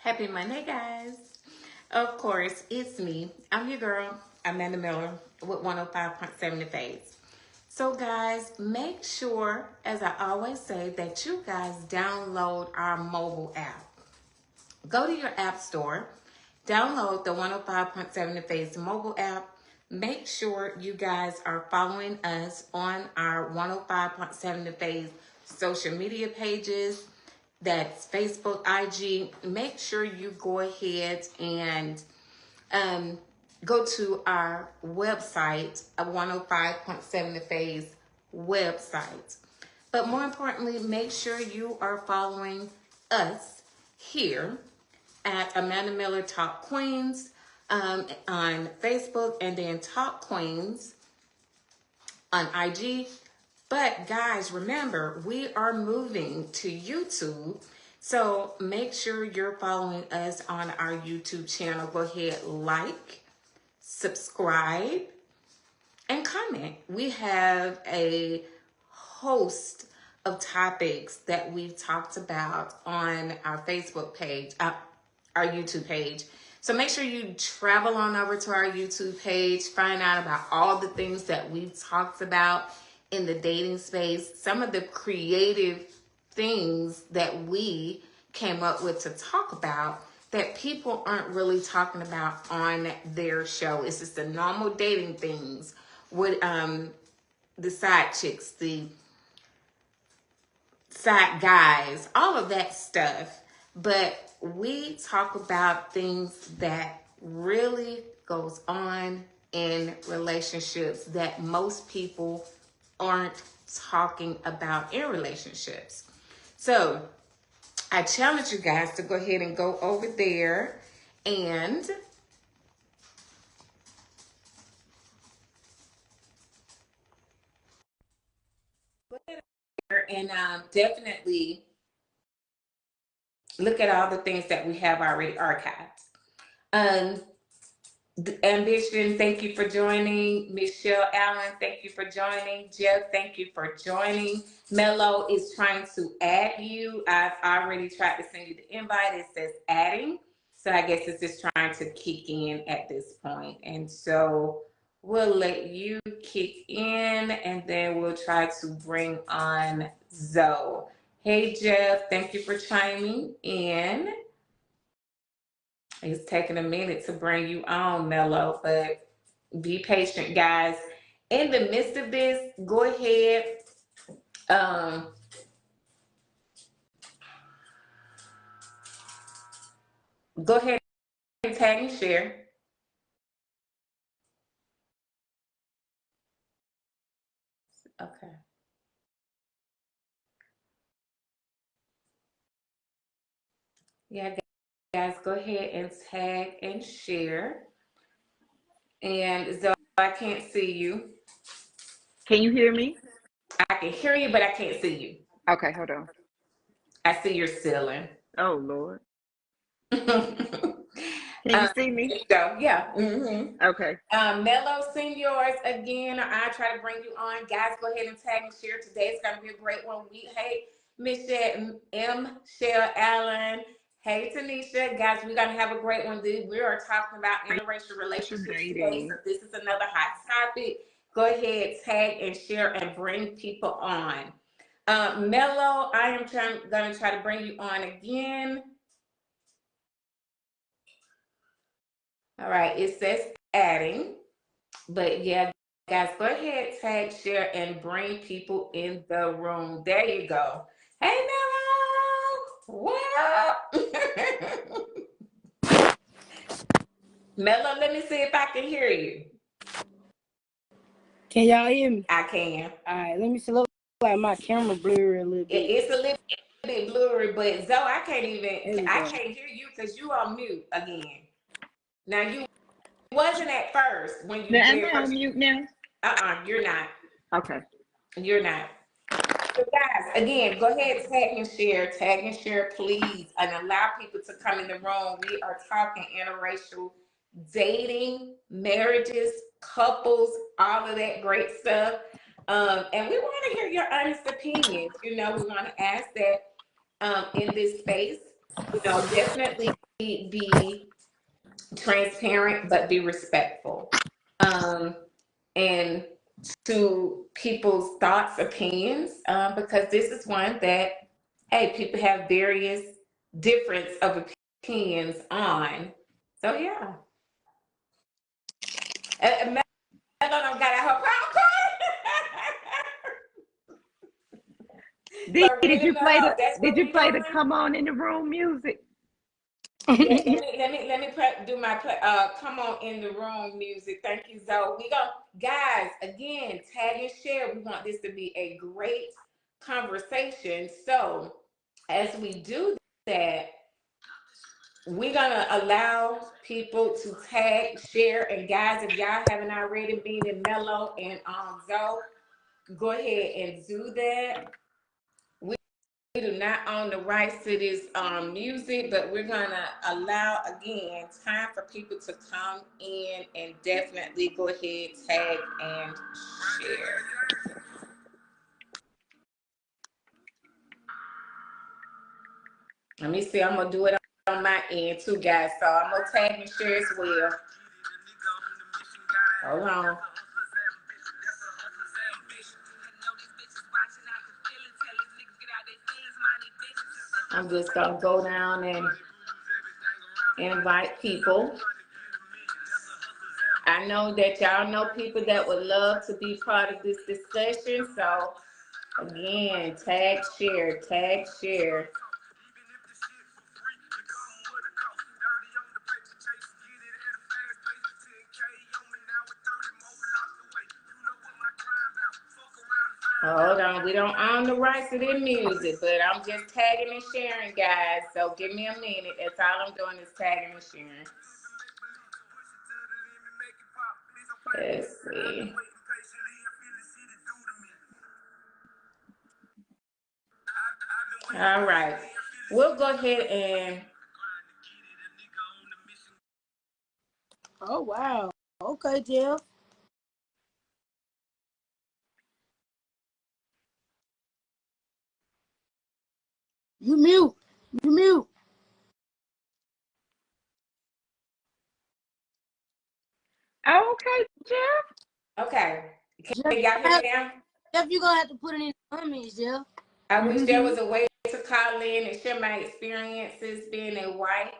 Happy Monday, guys. Of course, it's me. I'm your girl, Amanda Miller, with 105.7 The Phase. So, guys, make sure, as I always say, that you guys download our mobile app. Go to your app store, download the 105.7 The Phase mobile app. Make sure you guys are following us on our 105.7 The Phase social media pages. That's Facebook, IG. Make sure you go ahead and go to our website, a 105.7 The Phase website. But more importantly, make sure you are following us here at Amanda Miller Talk Queens on Facebook, and then Talk Queens on IG. But guys, remember, we are moving to YouTube. So make sure you're following us on our YouTube channel. Go ahead, like, subscribe, and comment. We have a host of topics that we've talked about on our Facebook page, our YouTube page. So make sure you travel on over to our YouTube page, find out about all the things that we've talked about in the dating space, some of the creative things that we came up with to talk about that people aren't really talking about on their show. It's just the normal dating things with the side chicks, the side guys, all of that stuff. But we talk about things that really goes on in relationships that most people aren't talking about in relationships. So I challenge you guys to go ahead and go over there and definitely look at all the things that we have already archived. Ambition, thank you for joining. Michelle Allen, thank you for joining. Jeff, thank you for joining. Mello is trying to add you. I've already tried to send you the invite. It says adding. So I guess it's just trying to kick in at this point. And so we'll let you kick in and then we'll try to bring on Zoe. Hey, Jeff, thank you for chiming in. It's taking a minute to bring you on, Mello, but be patient, guys. In the midst of this, go ahead. Go ahead and tag and share. Okay. Yeah, guys, go ahead and tag and share. And Zoe, I can't see you. Can you hear me? I can hear you, but I can't see you. Okay, hold on. I see your ceiling. Oh, Lord. Can you see me? So, yeah. Mm-hmm. Okay. Mello, send yours again, or I'll try to bring you on. Guys, go ahead and tag and share. Today's going to be a great one. Hey, Michelle Allen. Hey, Tanisha. Guys, we're going to have a great one. We are talking about interracial relationships today. So this is another hot topic. Go ahead, tag and share and bring people on. Mello, I am going to try to bring you on again. All right, it says adding, but yeah, guys, go ahead, tag, share, and bring people in the room. There you go. Hey, Mello, what up? Mello, let me see if I can hear you. Can y'all hear me? I can. All right, let me see. Look like my camera blurry a little bit. It's a little bit blurry, but Zoe, I can't hear you because you on mute again. Now, you wasn't at first when you am I on mute now? You're not. Okay. You're not. So guys, again, go ahead, tag and share, please, and allow people to come in the room. We are talking interracial dating, marriages, couples, all of that great stuff. And we want to hear your honest opinions. We want to ask that in this space. Definitely be transparent, but be respectful. And to people's thoughts, opinions, because this is one that, hey, people have various difference of opinions on. So yeah. Melon got out her popcorn. Did For real you play though, that's what we the doing. come on in the room music? Do my come on in the room music. Thank you, Zoe. We go, guys. Again, tag and share. We want this to be a great conversation. So as we do that, we're gonna allow people to tag, share, and guys, if y'all haven't already, meaning Mello and Zoe, go ahead and do that. We do not own the rights to this music, but we're gonna allow again time for people to come in and definitely go ahead, tag, and share. Let me see. I'm gonna do it on my end too, guys. So I'm gonna tag and share as well. Hold on. I'm just gonna go down and invite people. I know that y'all know people that would love to be part of this discussion. So again, tag, share, tag, share. Hold on, we don't own the rights to their music, but I'm just tagging and sharing, guys. So give me a minute. That's all I'm doing is tagging and sharing. Let's see. All right. We'll go ahead and. Oh, wow. Okay, Jeff. You mute. You mute. Okay, Jeff. Okay. Jeff, Can y'all hear me now? Jeff, you're going to have to put it in the comments, Jeff. I wish there was a way to call in and share my experiences being a white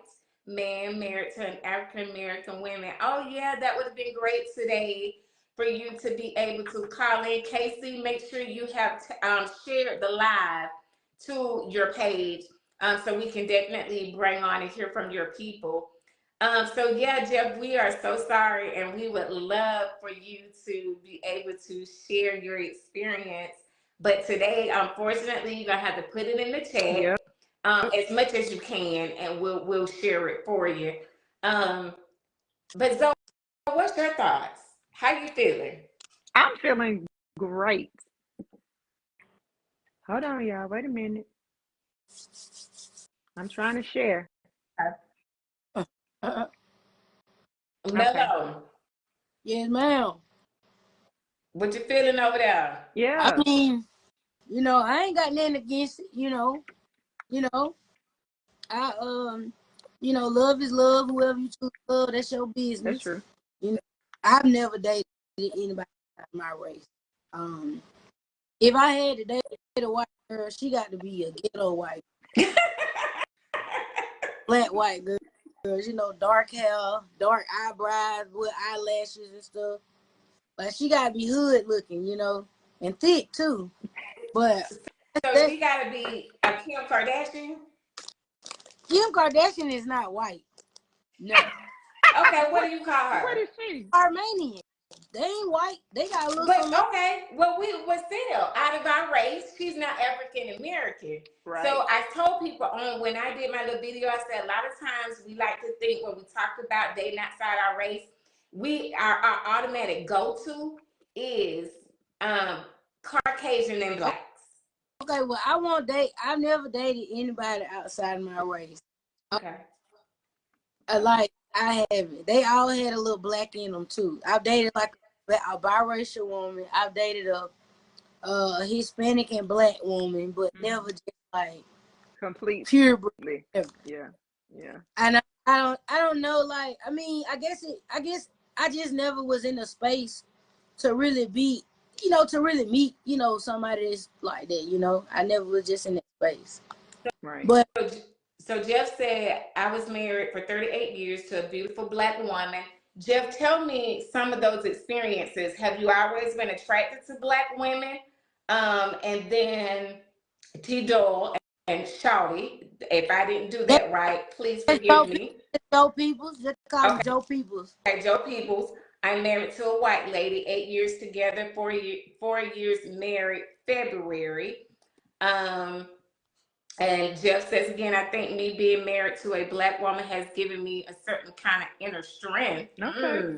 man married to an African American woman. Oh yeah, that would have been great today for you to be able to call in. Casey, make sure you have shared the live to your page, so we can definitely bring on and hear from your people. So yeah, Jeff, we are so sorry, and we would love for you to be able to share your experience. But today, unfortunately, you're gonna have to put it in the chat, Yep. as much as you can, and we'll share it for you. But Zoe, what's your thoughts? How you feeling? I'm feeling great. Hold on, y'all. Wait a minute. I'm trying to share. Uh, Okay. Mello, yes, ma'am. what you feeling over there? I Yeah, mean, I ain't got nothing against it, You know, I love is love. Whoever you choose to love, that's your that's business. true. I've never dated anybody out of my race. If I had to date a white girl, she got to be a ghetto white, black white girl. Dark hair, dark eyebrows with eyelashes and stuff. Like she gotta be hood looking, and thick too. But So that she gotta be a Kim Kardashian. Kim Kardashian is not white. No, Okay, what do you call What her? is she? Armenian. They ain't white. They got a little But something. okay, well, we were still out of our race. She's not African American. Right. So I told people on when I did my little video, I said a lot of times we like to think when we talk about dating outside our race, our automatic go to is Caucasian and blacks. Okay, well, I won't date. I've never dated anybody outside of my race. Okay. Like I haven't. They all had a little black in them too. I've dated like a biracial woman. I've dated a Hispanic and black woman, but never just like Completely. pure black. Yeah. Yeah. And I don't know. Like, I mean, I guess I just never was in a space to really be, to really meet, somebody that's like that. I never was just in that space. Right. But So, so Jeff said, I was married for 38 years to a beautiful black woman. Jeff, tell me some of those experiences. Have you always been attracted to black women? And then T. Dole and Shawty, if I didn't do that's that right, please forgive me. Joe Peoples. Just call him Okay, Joe Peoples. Joe Peoples. I'm married to a white lady, 8 years together, 4 years married, February. Um, and Jeff says again, I think me being married to a black woman has given me a certain kind of inner strength. Okay.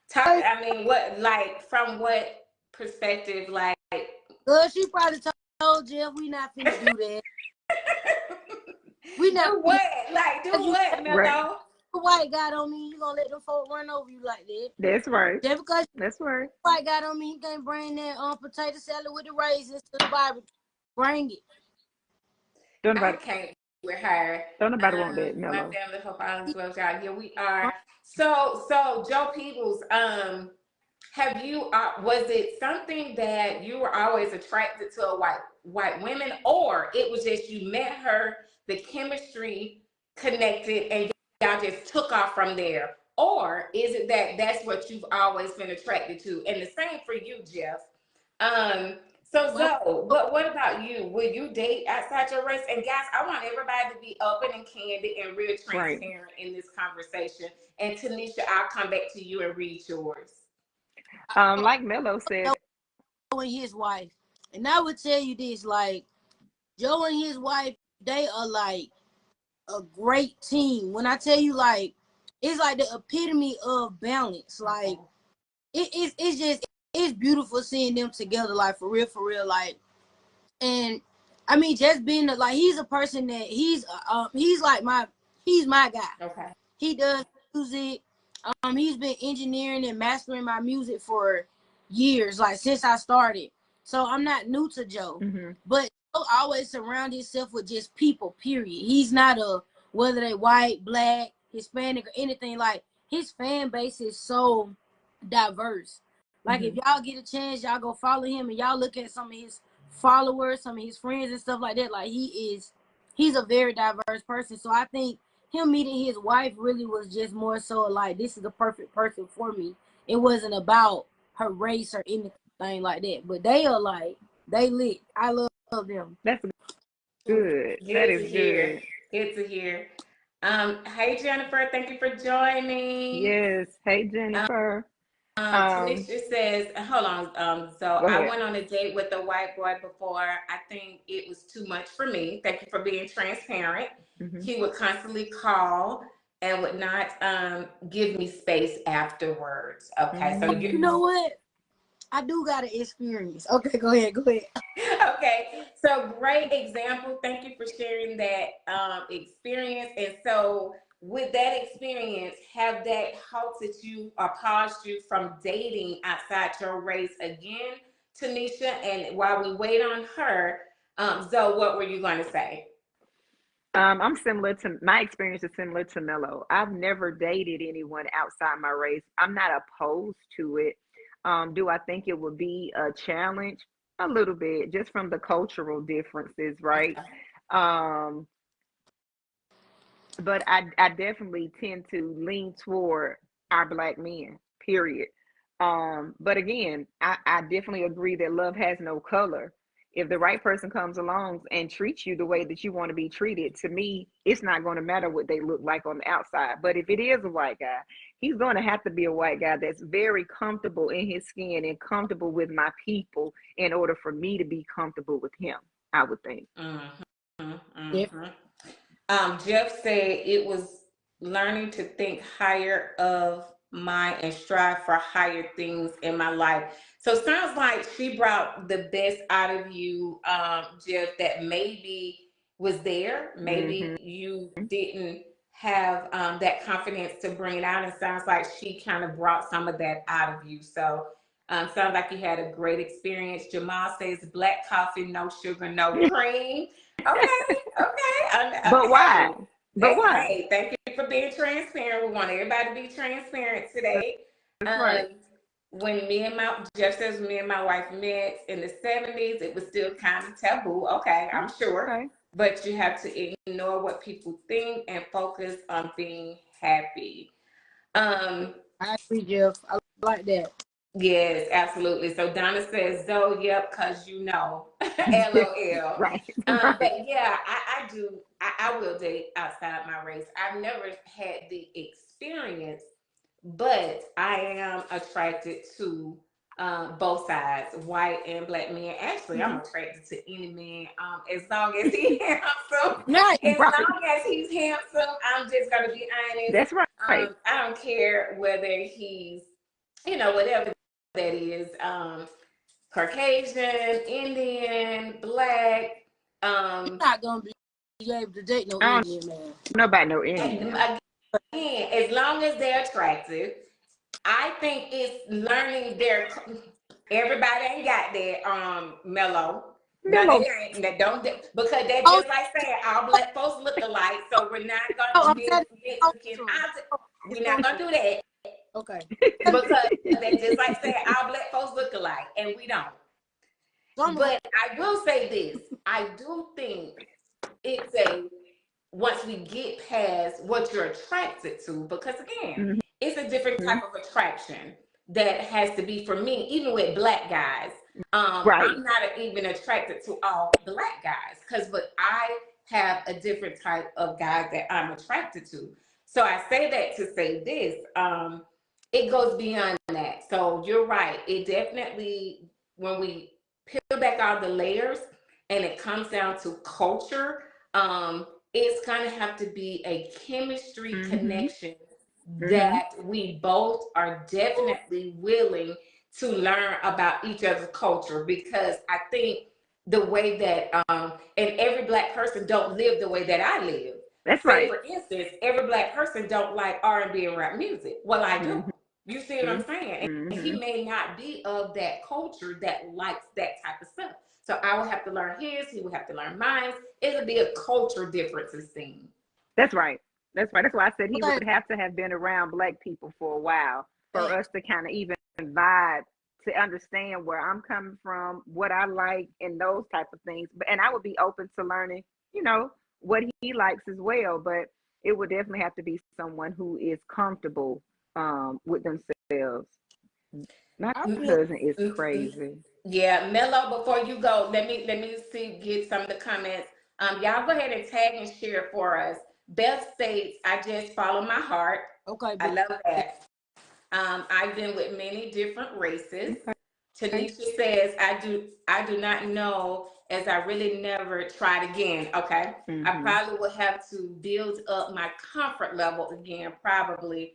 Talk, Okay. I mean, what, like, from what perspective, like, Good. She probably told Jeff we not finna do that. We not do finna. what? Like, do Cause you what, Right. Mello? a white guy don't mean you gonna let them folk run over you like that. That's right. Just because That's right. you white guy don't mean you can't bring that potato salad with the raisins to the barbecue. Bring it. Don't I nobody, can't with her. don't nobody want that, My Mello. family, hope all is well, God. Here we are. So Joe Peoples, have you was it something that you were always attracted to a white women, or it was just you met her, the chemistry connected, and y'all just took off from there? Or is it that that's what you've always been attracted to? And the same for you, Jeff. Um, so Well, Zoe, what about you? Will you date outside your race? And guys, I want everybody to be open and candid and real Right. transparent in this conversation. And Tanisha, I'll come back to you and read yours. Like Mello said, Joe and his wife, and I would tell you this: like Joe and his wife, they are like a great team. When I tell you, like, it's like the epitome of balance. Like it's just it's beautiful seeing them together. Like for real. Like, and I mean, just being like he's a person that he's like he's my guy. Okay. He does music. He's been engineering and mastering my music for years, like since I started. So I'm not new to Joe, mm-hmm. but Joe always surround himself with just people. Period. He's not a whether they white, black, Hispanic, or anything. Like his fan base is so diverse. Like if y'all get a chance, y'all go follow him and y'all look at some of his followers, some of his friends and stuff like that. Like he's a very diverse person. So I think him meeting his wife really was just more so like this is the perfect person for me. It wasn't about her race or anything like that. But they are like they lit. I love them. That's good. That Good is to hear. good. Good to hear. Hey Jennifer, thank you for joining. Yes. Hey, Jennifer. Um, Tanisha says, hold on. So Go I ahead. went on a date with a white boy before. I think it was too much for me. Thank you for being transparent. Mm-hmm. He would constantly call and would not give me space afterwards. Okay, so You know what? I do got an experience. Okay, go ahead. okay, so great example. Thank you for sharing that experience. And so, with that experience, have that halted you or paused you from dating outside your race again, Tanisha? And while we wait on her, Zoe, what were you going to say? I'm similar to my experience is similar to Mello. I've never dated anyone outside my race. I'm not opposed to it. Do I think it would be a challenge? A little bit, just from the cultural differences, right? Okay. Um, but I definitely tend to lean toward our black men, period. But again, I definitely agree that love has no color. If the right person comes along and treats you the way that you want to be treated, to me, it's not going to matter what they look like on the outside. But if it is a white guy, he's going to have to be a white guy that's very comfortable in his skin and comfortable with my people in order for me to be comfortable with him, I would think. Mm-hmm, Yep. mm-hmm. Jeff said it was learning to think higher of mind and strive for higher things in my life. So it sounds like she brought the best out of you, Jeff, that maybe was there. Maybe Mm-hmm. you didn't have that confidence to bring it out. And sounds like she kind of brought some of that out of you. So sounds like you had a great experience. Jamal says black coffee, no sugar, no cream. Okay, okay. But why? Hey, But why? Hey, thank you for being transparent. We want everybody to be transparent today. That's right. Um, when me and my Jeff says me and my wife met in the 70s, it was still kind of taboo. Okay, I'm sure. Okay. But you have to ignore what people think and focus on being happy. Um, I agree, Jeff. I like that. yes, absolutely. So Donna says, Zoe, yep, because you know, LOL. Right. Right. But yeah, I do. I will date outside my race. I've never had the experience, but I am attracted to both sides, white and black men. Actually, I'm attracted to any man as long as he's handsome. Nice. As Right. long as he's handsome, I'm just gonna be honest. That's right. I don't care whether he's, whatever that is, Caucasian, Indian, black. You're not gonna be able to date no I don't Indian man. know about no And Indian. again, as long as they're attractive, I think it's learning their. Everybody ain't got that mellow. No, they Mellow. ain't. That don't because that's Oh, just like saying all black folks look alike. So we're not I'm gonna be telling Mexican. you. We're not gonna do that Okay. because that's just like saying all black folks look alike, and we don't. But I will say this: I do think it's once we get past what you're attracted to, because again, it's a different type of attraction that has to be for me, even with black guys. Right. I'm not even attracted to all black guys but I have a different type of guys that I'm attracted to. So I say that to say this, it goes beyond that. So you're right. It definitely, when we peel back all the layers and it comes down to culture, it's going to have to be a chemistry connection that we both are definitely willing to learn about each other's culture, because I think the way that and every black person don't live the way that I live. That's Say right. for instance, every black person don't like R&B and rap music. Well, I do. You see what I'm saying? And he may not be of that culture that likes that type of stuff. So I will have to learn his, he will have to learn mine. It'll be a culture differences thing. That's right. That's right. That's why I said he Okay. would have to have been around black people for a while for us to kind of even vibe, to understand where I'm coming from, what I like, and those type of things. And I would be open to learning, what he likes as well. But it would definitely have to be someone who is comfortable with themselves. My cousin is crazy. Yeah, Mello, before you go, let me see, get some of the comments. Y'all go ahead and tag and share for us. Beth states, I just follow my heart. Okay. I love that. I've been with many different races. Tanisha says, I do not know, as I really never tried again. Okay. I probably would have to build up my comfort level again, probably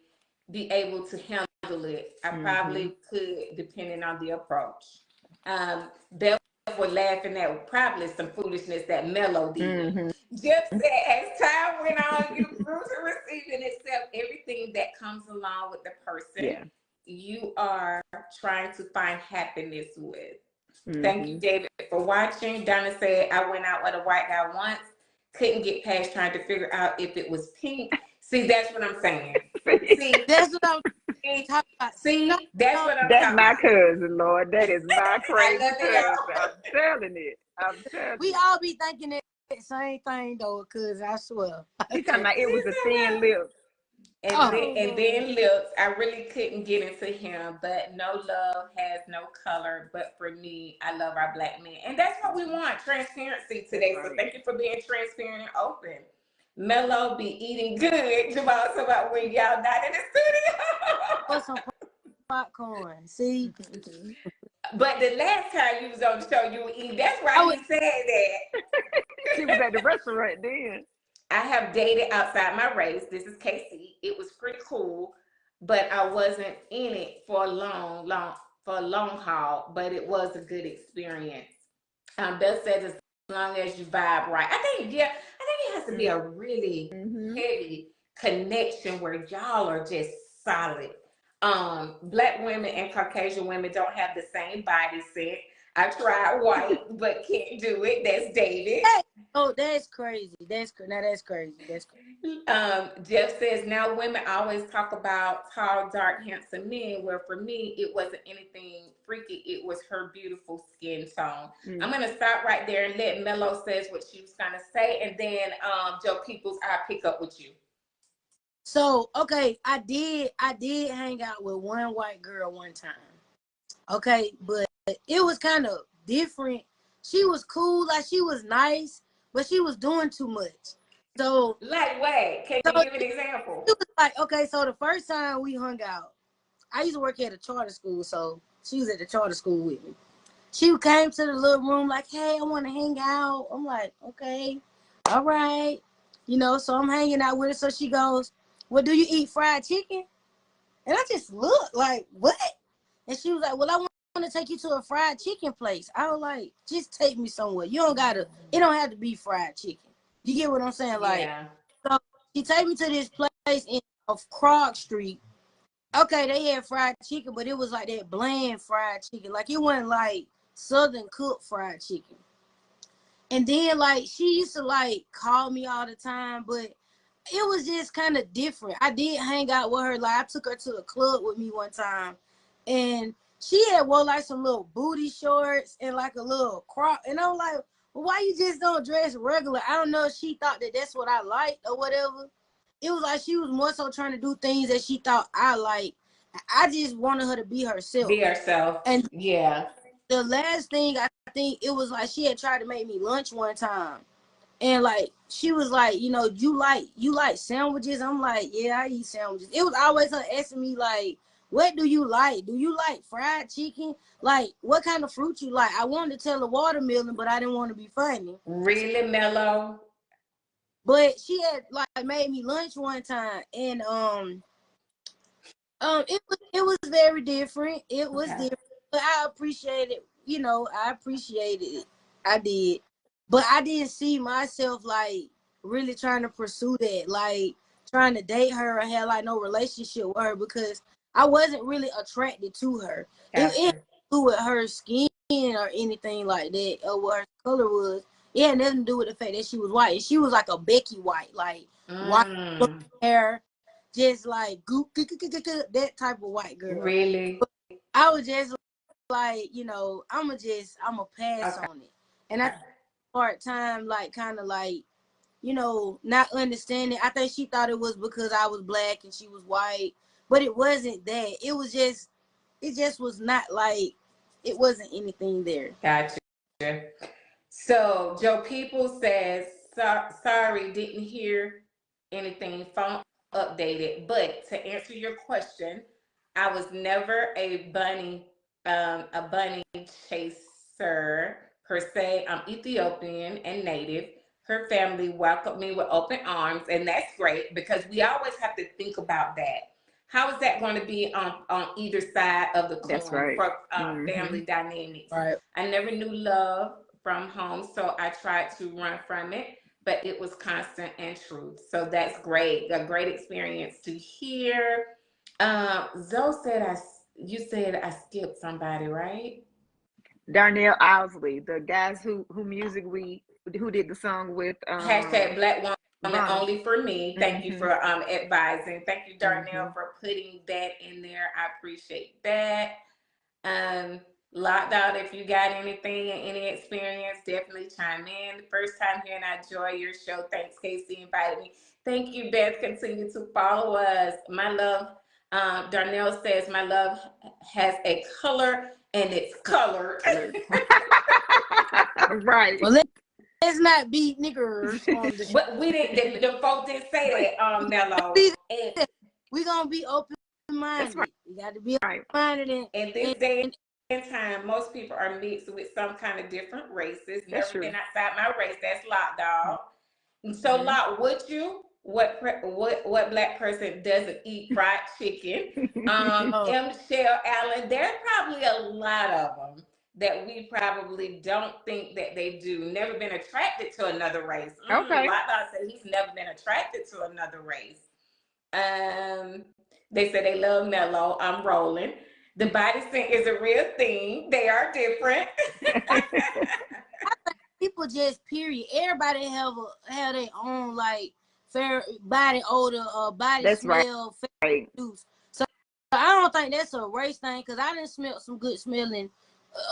be able to handle it. I probably could, depending on the approach. Beth was laughing at probably some foolishness that Mello did. Jeff said, as time went on, you grew to receive and accept everything that comes along with the person you are trying to find happiness with. Thank you, David, for watching. Donna said, I went out with a white guy once, couldn't get past trying to figure out if it was pink. See, that's what I'm saying. See, that's what I'm talking about. See, that's what I'm That's talking my about. cousin, Lord. That is my crazy I love it, cousin. I'm telling it. I'm telling We you. all be thinking that same thing though, cuz I swear. He talking about it was a thin lip. And then lips, I really couldn't get into him, but no love has no color. But for me, I love our black men. And that's what we want, transparency today. So thank you for being transparent and open. Mello be eating good. Jamal, so about when y'all not in the studio. Put some popcorn. See? But the last time you was on the show, you were eating. That's why he said that. She was at the restaurant then. I have dated outside my race. This is KC. It was pretty cool, but I wasn't in it for a long haul. But it was a good experience. Beth said, as long as you vibe right. I think it has to be a really heavy connection where y'all are just solid. Black women and Caucasian women don't have the same body set. I tried white, but can't do it. That's David. Oh, that's crazy. That's crazy. That's crazy. Jeff says now women always talk about tall, dark, handsome men. Where for me, it wasn't anything freaky. It was her beautiful skin tone. I'm gonna stop right there and let Mello says what she was gonna say, and then Joe Peoples, I'll pick up with you. So okay, I did hang out with one white girl one time. Okay, but it was kind of different. She was cool, like she was nice, but she was doing too much. So Like, wait, can so you give an it example? was like, okay, so the first time we hung out, I used to work at a charter school, so she was at the charter school with me. She came to the little room like, hey, I want to hang out. I'm like, okay, all right. So I'm hanging out with her. So she goes, well, do you eat fried chicken? And I just looked like, what? And she was like, well, I want to take you to a fried chicken place. I was like, just take me somewhere. It don't have to be fried chicken. You get what I'm saying? Like, Yeah. so she take me to this place in of Krog Street. Okay, they had fried chicken, but it was like that bland fried chicken. Like it wasn't like Southern cooked fried chicken. And then like she used to like call me all the time, but it was just kind of different. I did hang out with her. Like I took her to the club with me one time, and she had wore like some little booty shorts and like a little crop. And I'm like, well, why you just don't dress regular? I don't know if she thought that that's what I liked or whatever. It was like she was more so trying to do things that she thought I liked. I just wanted her to be Be herself. herself. And Yeah. the last thing I think it was like she had tried to make me lunch one time. And like she was like, you like sandwiches? I'm like, yeah, I eat sandwiches. It was always her asking me like, what do you like? Do you like fried chicken? Like, what kind of fruit you like? I wanted to tell her watermelon, but I didn't want to be funny. Really, Mello? But she had like made me lunch one time, and it was very different. It was Okay. different, but I appreciated. I appreciated it. I did, but I didn't see myself like really trying to pursue that, like trying to date her or have like no relationship with her because I wasn't really attracted to her. It had Gotcha. to do with her skin or anything like that, or what her color was. It had nothing to do with the fact that she was white. And she was like a Becky White, like white Mm, hair, just like goop, that type of white girl. really? I was just like, I'ma pass Okay. on it. And I part time, like kind of like, not understanding. I think she thought it was because I was black and she was white, but it wasn't that. It just was not like it wasn't anything there. Gotcha. So Joe People says, sorry, didn't hear anything. Phone updated. But to answer your question, I was never a bunny chaser per se. I'm Ethiopian and native. Her family welcomed me with open arms, and that's great because we always have to think about that. How is that going to be on either side of the That's coin right. for Mm-hmm. family dynamics? Right. I never knew love from home, so I tried to run from it, but it was constant and truth. So that's great, a great experience to hear. Zoe said you said I skipped somebody, right? Darnell Owsley, the guys who did the song with Hashtag Black Woman Bonnie. only for me. Thank you Mm-hmm. for advising. Thank you, Darnell, Mm-hmm. for putting that in there. I appreciate that. Um, Locked out. If you got anything and any experience, definitely chime in. First time here, and I enjoy your show. Thanks, Casey, invited me. Thank you, Beth. Continue to follow us. My love, Darnell says, my love has a color and it's colored. Right. Well, let's not be niggers on the show. But we didn't. The folks didn't say that, Mello. We gonna be open That's minded. We got to be open right. minded In this day and time, most people are mixed with some kind of different races. That's Never been true. outside my race. That's Lot dog. And so, Mm-hmm. Lot, would you? What black person doesn't eat fried chicken? oh, M. Michelle Allen. There are probably a lot of them that we probably don't think that they do. Never been attracted to another race. Okay. Lot dog said he's never been attracted to another race. Um, they say they love Mellow. I'm rolling. The body scent is a real thing. They are different. people just period. Everybody have their own like fair body odor or body That's right. smell, fair juice. So I don't think that's a race thing because I done smelled some good smelling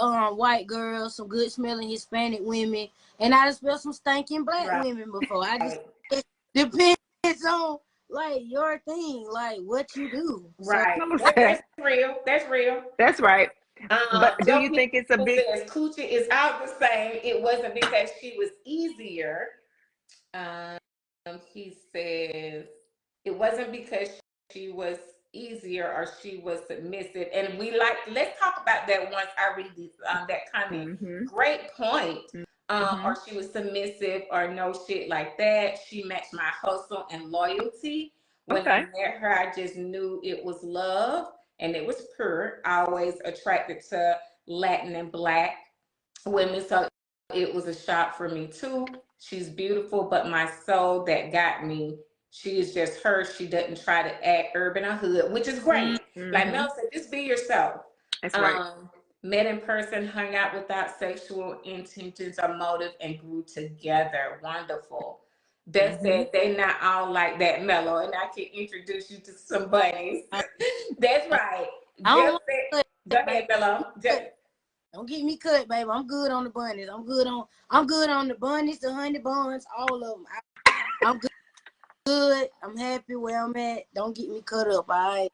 white girls, some good smelling Hispanic women, and I done smelled some stinking black Right. women before. I just it depends on like your thing, like what you do. So Right. That's real. That's real. That's right. But do Joe you think it's a People big? says Coochie is out the same. It wasn't because she was easier. Um, he says it wasn't because she was easier or she was submissive. And let's talk about that once I read this that comment. Mm-hmm. Great point. Mm-hmm. Or she was submissive or no shit like that. She matched my hustle and loyalty. When I Okay. met her, I just knew it was love and it was pure. Always attracted to Latin and black women. So it was a shock for me too. She's beautiful, but my soul that got me, she is just her. She doesn't try to act urban or hood, which is great. Like Mm-hmm. Mel said, just be yourself. That's right. Met in person, hung out without sexual intentions or motive, and grew together. Wonderful. That said, they not all like that mellow, and I can introduce you to some bunnies. That's right. I don't Jeff want said, to go cut, ahead, Mello. baby. Don't get me cut, baby. I'm good on the bunnies. I'm good on the bunnies, the honey buns, all of them. I'm good. I'm happy where I'm at. Don't get me cut up, all right?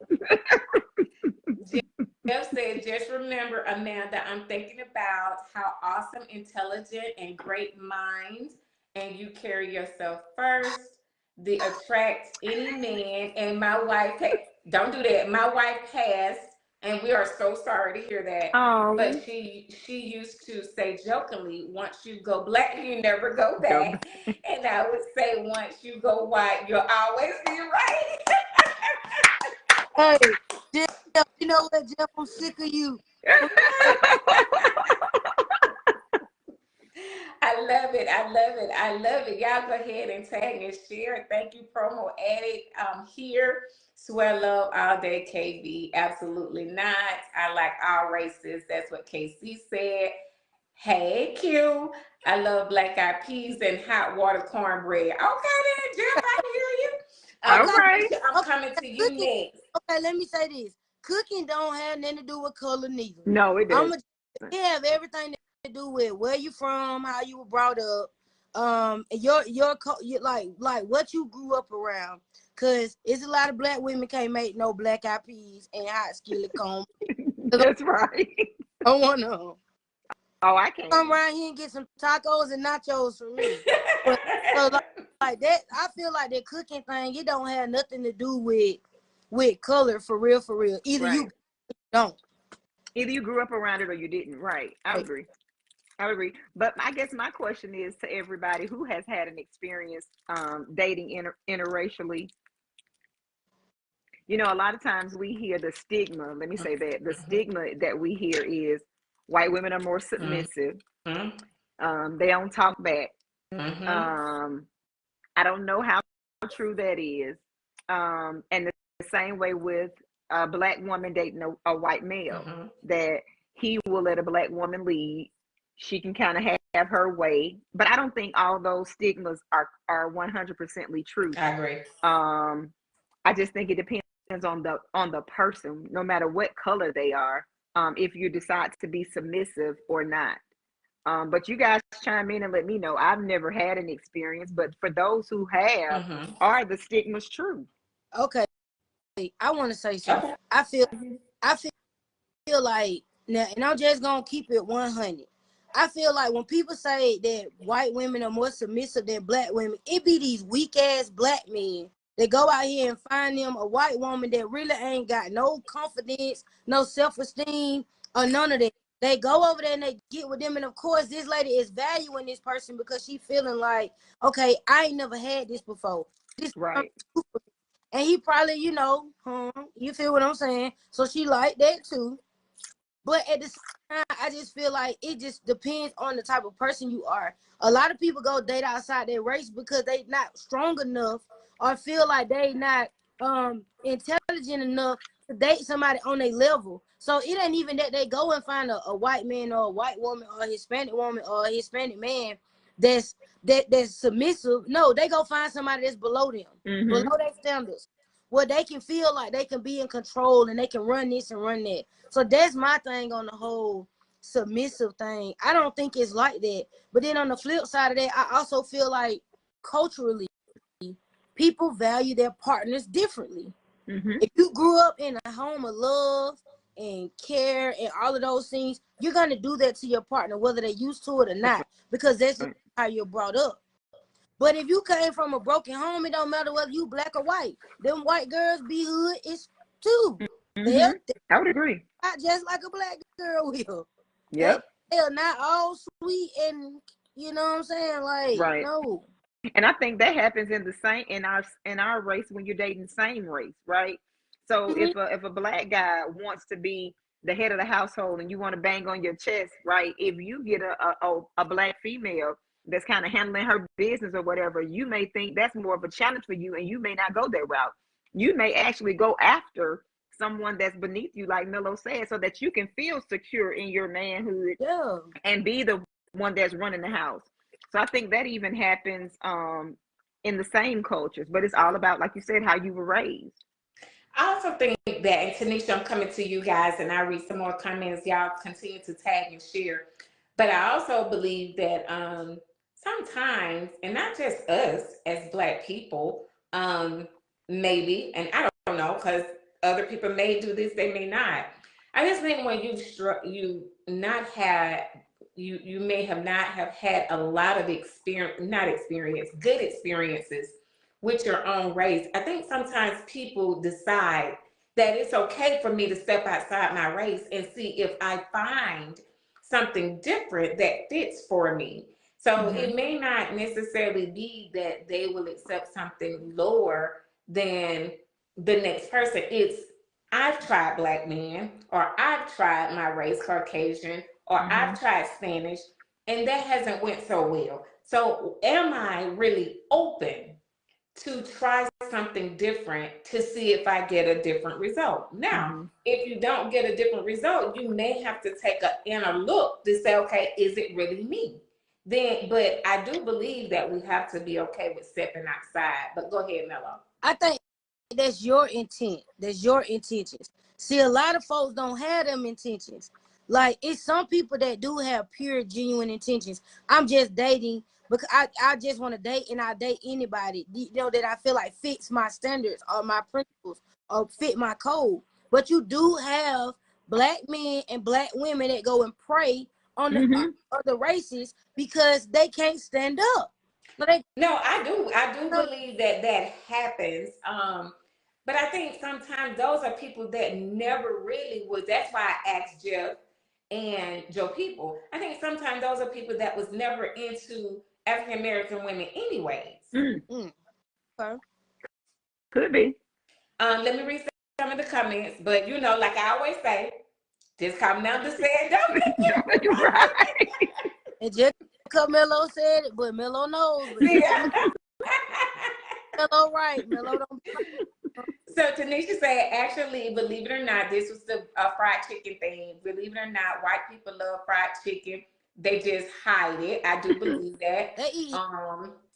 Jeff said, just remember, Amanda, I'm thinking about how awesome, intelligent, and great mind, and you carry yourself first. The attract any man, and my wife, don't do that. My wife passed, and we are so sorry to hear that. Oh, But she used to say jokingly, once you go black, you never go go. back. And I would say, once you go white, you'll always be right. Hey, Jeff, you know what, Jeff? I'm sick of you. I love it. I love it. I love it. Y'all go ahead and tag and share. Thank you, promo addict. Here. Swear love all day, KB. Absolutely not. I like all races. That's what KC said. Hey, Q. I love black eyed peas and hot water cornbread. Okay, then, Jeff, I hear you. All Okay, right. I'm coming to you cooking. next. Okay, let me say this. Cooking don't have nothing to do with color neither. No, it doesn't. It have everything to do with where you from, how you were brought up, your like what you grew up around. Cause it's a lot of black women can't make no black eyed peas and hot skillet comb. That's right. I want to Oh, I can't. come around here and get some tacos and nachos for me. But so like that, I feel like that cooking thing, it don't have nothing to do with color for real, for real. Either Right. you don't. Either you grew up around it or you didn't. Right. I agree. I agree. But I guess my question is to everybody who has had an experience dating interracially. You know, a lot of times we hear the stigma. Let me say that the stigma that we hear is white women are more submissive. They don't talk back. I don't know how true that is. And the same way with a black woman dating a white male, that he will let a black woman lead. She can kind of have her way, but I don't think all those stigmas are 100% true. I agree. I just think it depends on the person, no matter what color they are, if you decide to be submissive or not. But you guys chime in and let me know. I've never had an experience, but for those who have, are the stigmas true? Okay, I want to say something. I feel like now, and I'm just gonna keep it 100. I feel like when people say that white women are more submissive than black women, it be these weak ass black men that go out here and find them a white woman that really ain't got no confidence, no self-esteem, or none of that. They go over there and they get with them, and of course, this lady is valuing this person because she feeling like, okay, I ain't never had this before. This right. And he probably, you feel what I'm saying? So she like that too. But at the same time, I just feel like it just depends on the type of person you are. A lot of people go date outside their race because they not strong enough or feel like they not intelligent enough to date somebody on their level. So it ain't even that they go and find a white man or a white woman or a Hispanic woman or a Hispanic man that's submissive. No, they go find somebody that's below them, below their standards, where they can feel like they can be in control and they can run this and run that. So that's my thing on the whole submissive thing. I don't think it's like that. But then on the flip side of that, I also feel like culturally, people value their partners differently. If you grew up in a home of love and care and all of those things, you're going to do that to your partner, whether they're used to it or not, because that's just how you're brought up. But if you came from a broken home, it don't matter whether you black or white. Them white girls be hood is too. I would agree. Not just like a black girl will. Yep. They are not all sweet and, you know what I'm saying? Like, no. And I think that happens in our race when you're dating the same race, right? So if a black guy wants to be the head of the household and you want to bang on your chest, right? If you get a black female that's kind of handling her business or whatever, you may think that's more of a challenge for you, and you may not go that route. You may actually go after someone that's beneath you, like Milo said, so that you can feel secure in your manhood and be the one that's running the house. So I think that even happens in the same cultures, but it's all about, like you said, how you were raised. I also think that, and Tanisha, I'm coming to you guys, and I read some more comments. Y'all continue to tag and share. But I also believe that sometimes, and not just us as Black people, maybe, and I don't know, because other people may do this, they may not. I just think when you may have not have had a lot of good experiences with your own race. I think sometimes people decide that it's okay for me to step outside my race and see if I find something different that fits for me. So it may not necessarily be that they will accept something lower than the next person. It's, I've tried Black men, or I've tried my race, Caucasian, or I've tried Spanish, and that hasn't went so well. So am I really open to try something different to see if I get a different result? Now, if you don't get a different result, you may have to take an inner look to say, okay, is it really me? Then, but I do believe that we have to be okay with stepping outside. But go ahead, Mello. I think that's your intent. That's your intentions. See, a lot of folks don't have them intentions. Like, it's some people that do have pure, genuine intentions. I'm just dating because I just want to date, and I date anybody, you know, that I feel like fits my standards or my principles or fit my code. But you do have Black men and Black women that go and prey on the other races because they can't stand up. No, I do believe that that happens. But I think sometimes those are people that never really was. That's why I asked Jeff and Joe People. I think sometimes those are people that was never into African American women anyways. Okay. Could be. Let me read some of the comments, but you know, like I always say, just come down to say it, don't Right. And just because Melo said it, but Melo knows. Melo right. Melo don't. So Tanisha said, actually, believe it or not, this was the fried chicken thing. Believe it or not, white people love fried chicken. They just hide it. I do believe that. They eat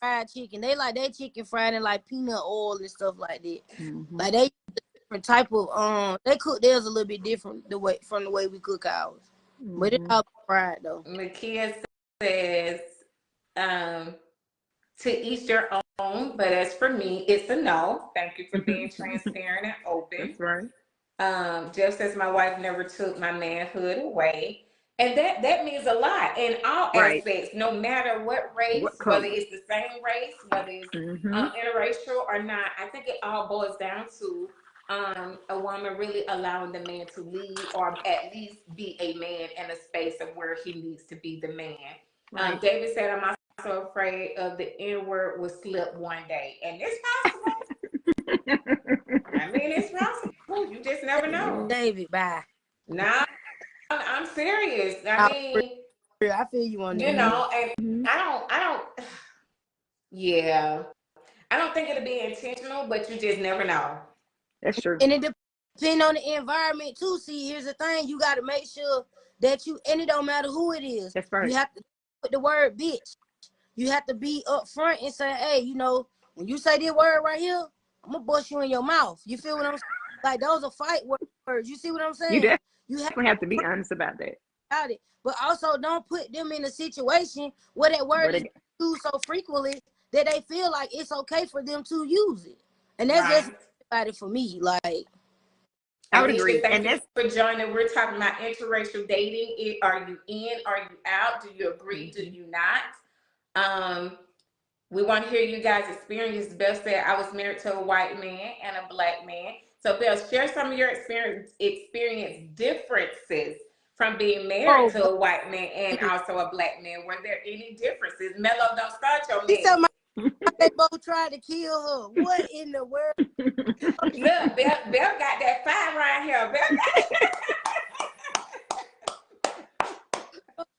fried chicken. They like their chicken fried in like peanut oil and stuff like that. Like they different type of they cook theirs a little bit different from the way we cook ours. But it's all fried though. Makia says, to each their own, but as for me, it's a no. Thank you for being transparent and open. That's right. Jeff says my wife never took my manhood away. And that means a lot in all aspects, no matter what race, whether it's the same race, whether it's interracial or not. I think it all boils down to a woman really allowing the man to lead, or at least be a man in a space of where he needs to be the man. Right. David said, I'm also afraid of the N-word will slip one day. And it's possible. I mean, it's possible. You just never know. David, bye. Nah, I'm serious. I mean, I feel you on that. You know, and I don't, yeah. I don't think it'll be intentional, but you just never know. That's true. And it depends on the environment too. See, here's the thing. You got to make sure that and it don't matter who it is. That's right. You have to put the word bitch. you have to be upfront and say, hey, you know, when you say this word right here, I'm gonna bust you in your mouth. You feel what I'm saying? Like those are fight words. You see what I'm You saying? You definitely have to be honest about that. about it, but also don't put them in a situation where that word What is it, used so frequently that they feel like it's okay for them to use it. And that's just Right. about it for me. Like, I would Alicia, agree, thank and you that's for joining. We're talking about interracial dating. Are you in? Are you out? Do you agree? Do mhm. you not? We want to hear you guys' experience. Belle said, I was married to a white man and a black man. So, Belle, share some of your experience differences from being married oh, to a white man and goodness. also a black man. Were there any differences? Mello, don't start your She mess. said they both tried to kill her. What in the world? Look, Belle got that fire around here.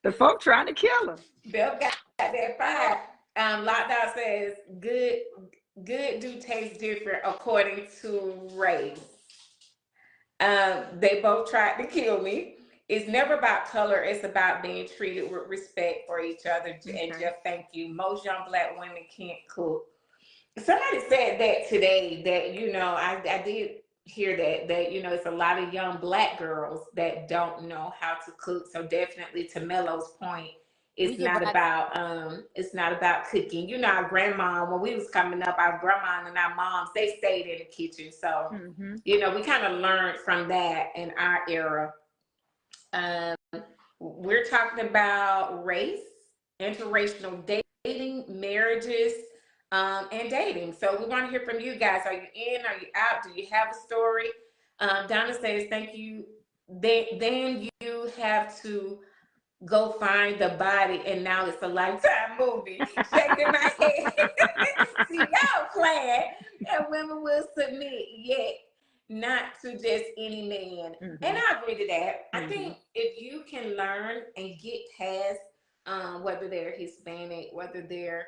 The folk trying to kill her. Belle got that fire. Lockdown says, good do taste different according to race. They both tried to kill me. It's never about color. It's about being treated with respect for each other. And Okay. Jeff, thank you. Most young black women can't cook. Somebody said that today. That I did hear that it's a lot of young black girls that don't know how to cook. So definitely, to Mello's point, We it's can not buy. about cooking. Our grandma, when we was coming up, our grandma and our moms, they stayed in the kitchen. So Hmm. we kind of learned from that in our era. Um, we're talking about race, interracial dating, marriages, and dating. So we want to hear from you guys. Are you in? Are you out? Do you have a story? Donna says, thank you. Then you have to go find the body, and now it's a Lifetime movie. Shaking my head. See, y'all playing, and women will submit, yet not to just any man. And Hmm. I agree to that. I Hmm. think if you can learn and get past whether they're Hispanic, whether they're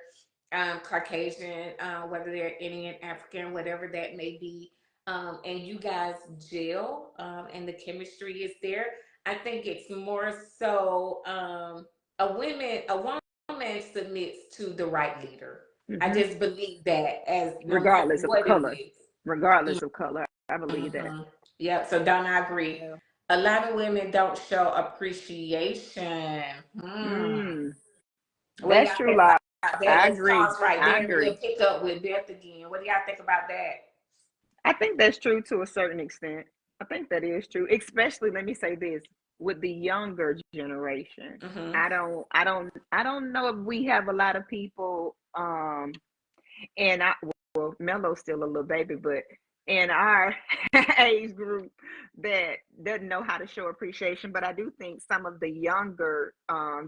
Caucasian, whether they're Indian, African, whatever that may be, and you guys gel and the chemistry is there, I think it's more so a woman submits to the right leader. I Hmm. just believe that as no matter Regardless of what it color. is. Regardless of color. I believe that. Mm-hmm. Yep. So don't I agree? Yeah. A lot of women don't show appreciation. Hmm. Mm, What do that's y'all true, think lot. about that? I Let's agree. pause right I there and we'll agree. pick up with Beth again. What do y'all think about that? I think that's true to a certain extent. I think that is true, especially let me say this with the younger generation. Mm-hmm. I don't know if we have a lot of people and well Melo's still a little baby, but in our age group that doesn't know how to show appreciation. But I do think some of the younger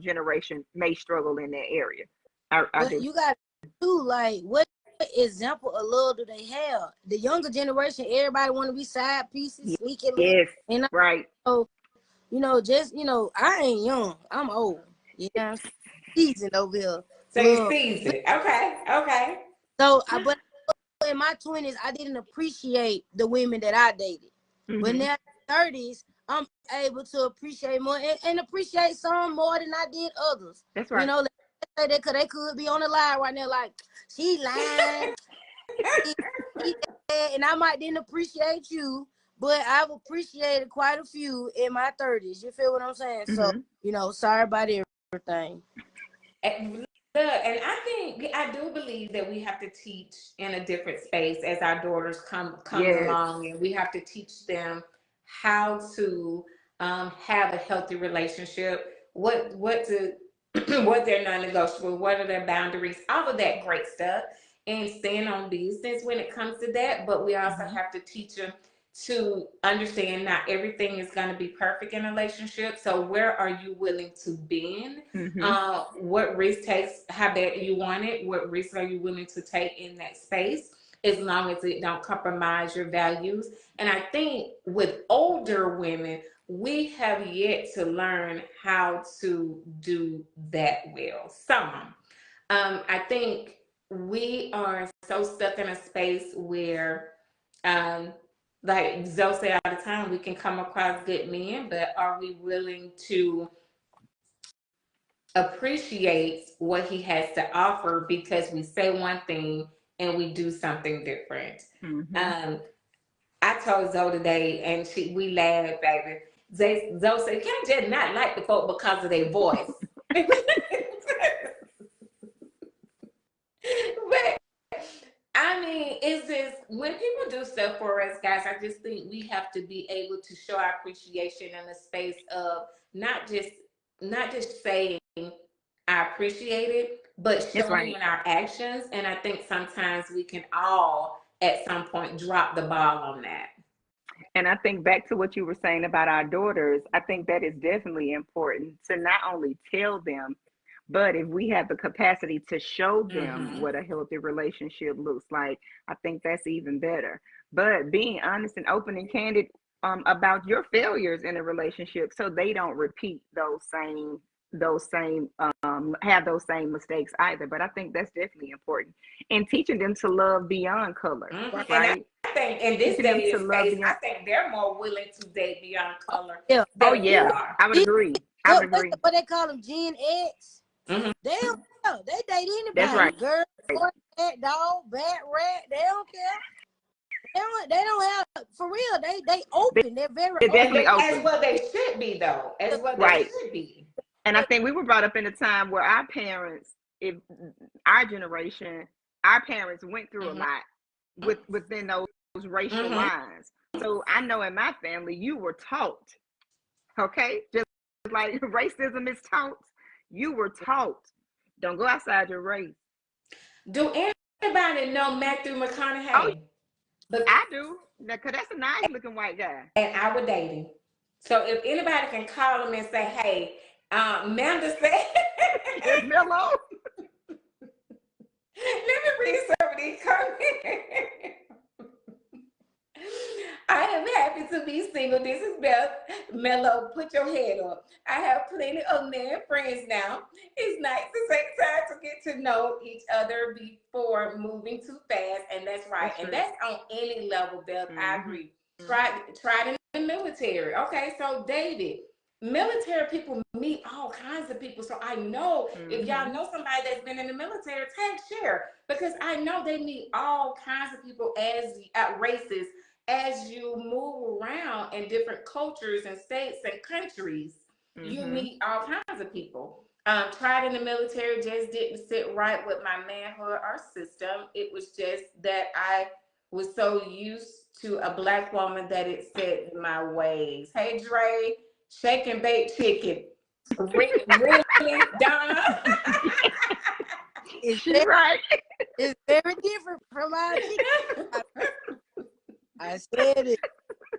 generation may struggle in that area. I But do. you got to like what example of love do they have? The younger generation, everybody want to be side pieces, sneaky link, Yes, and right. so just I ain't young, I'm old. Yeah, I'm seasoned over here. So you Look, sees it. Okay. Okay. so but in my 20s, I didn't appreciate the women that I dated, but Hmm. now in my 30s, I'm able to appreciate more and appreciate some more than I did others. That's You right. know, let's say that because they could be on the line right now, like she lying. And I might didn't appreciate you, but I've appreciated quite a few in my 30s. You feel what I'm saying? So, Hmm. sorry about everything. And and I do believe that we have to teach in a different space as our daughters come Yes. along, and we have to teach them how to have a healthy relationship. What to what their non-negotiable, what are their boundaries, all of that great stuff, and stand on business when it comes to that. But we also Hmm. have to teach them to understand not everything is going to be perfect in a relationship. So where are you willing to bend? Hmm. What risk takes, how bad you want it? What risks are you willing to take in that space? As long as it don't compromise your values. And I think with older women, we have yet to learn how to do that well. Some. I think we are so stuck in a space where, um, like Zoe said all the time, we can come across good men, but are we willing to appreciates what he has to offer because we say one thing and we do something different. Mm-hmm. Um, I told Zoe today, and we laughed, baby. Zoe said, "You can't just not like the folk because of their voice." But I mean, it's just when people do stuff for us, guys, I just think we have to be able to show our appreciation in the space of not just not just saying I appreciate it, but That's showing it right. in our actions. And I think sometimes we can all at some point drop the ball on that. And I think back to what you were saying about our daughters, I think that is definitely important to not only tell them, but if we have the capacity to show them Mm-hmm. what a healthy relationship looks like, I think that's even better. But being honest and open and candid about your failures in a relationship so they don't repeat those same have those same mistakes either. But I think that's definitely important. And teaching them to love beyond color, Mm-hmm. And right? I think in this Teaching them day to and love space, I beyond. think they're more willing to date beyond color Yeah. Oh than we yeah, are. I would These- agree. I would agree. What they call them, Gen X. Mm-hmm. They don't care. They date That's anybody. right. Girl, boy, cat, dog, bat, rat. They don't care. They don't have for real. They They, open. They're very they're And open. definitely as open. well they should be, though. As well they Right. should be. And I think we were brought up in a time where our parents, if our generation, our parents went through a Mm-hmm. lot within those racial Mm-hmm. lines. So I know in my family, you were taught, okay? Just like racism is taught, you were taught. Don't go outside your race. Do anybody know Matthew Oh, McConaughey? But I do. Because that's a nice looking white guy. and I would date him. So if anybody can call him and say, "Hey, Manda said," It's Mellow. let me read some of these comments. I am happy to be single. This is Beth. Mello, put your head up. I have plenty of men friends now. It's nice to take time to get to know each other before moving too fast. And that's right. That's And true. that's on any level, Beth. I Mm-hmm. agree. Tried in the military. Okay, so David, military people meet all kinds of people. So I know if Mm-hmm. y'all know somebody that's been in the military, tag share because I know they meet all kinds of people as races as you move around in different cultures and states and countries. You Mm-hmm. meet all kinds of people. Tried in the military, just didn't sit right with my manhood or system. It was just that I was so used to a black woman that it set in my ways. Hey, Dre, shake and bake chicken. Really, Donna? It's She very, right. it's very different from our chicken. I said it.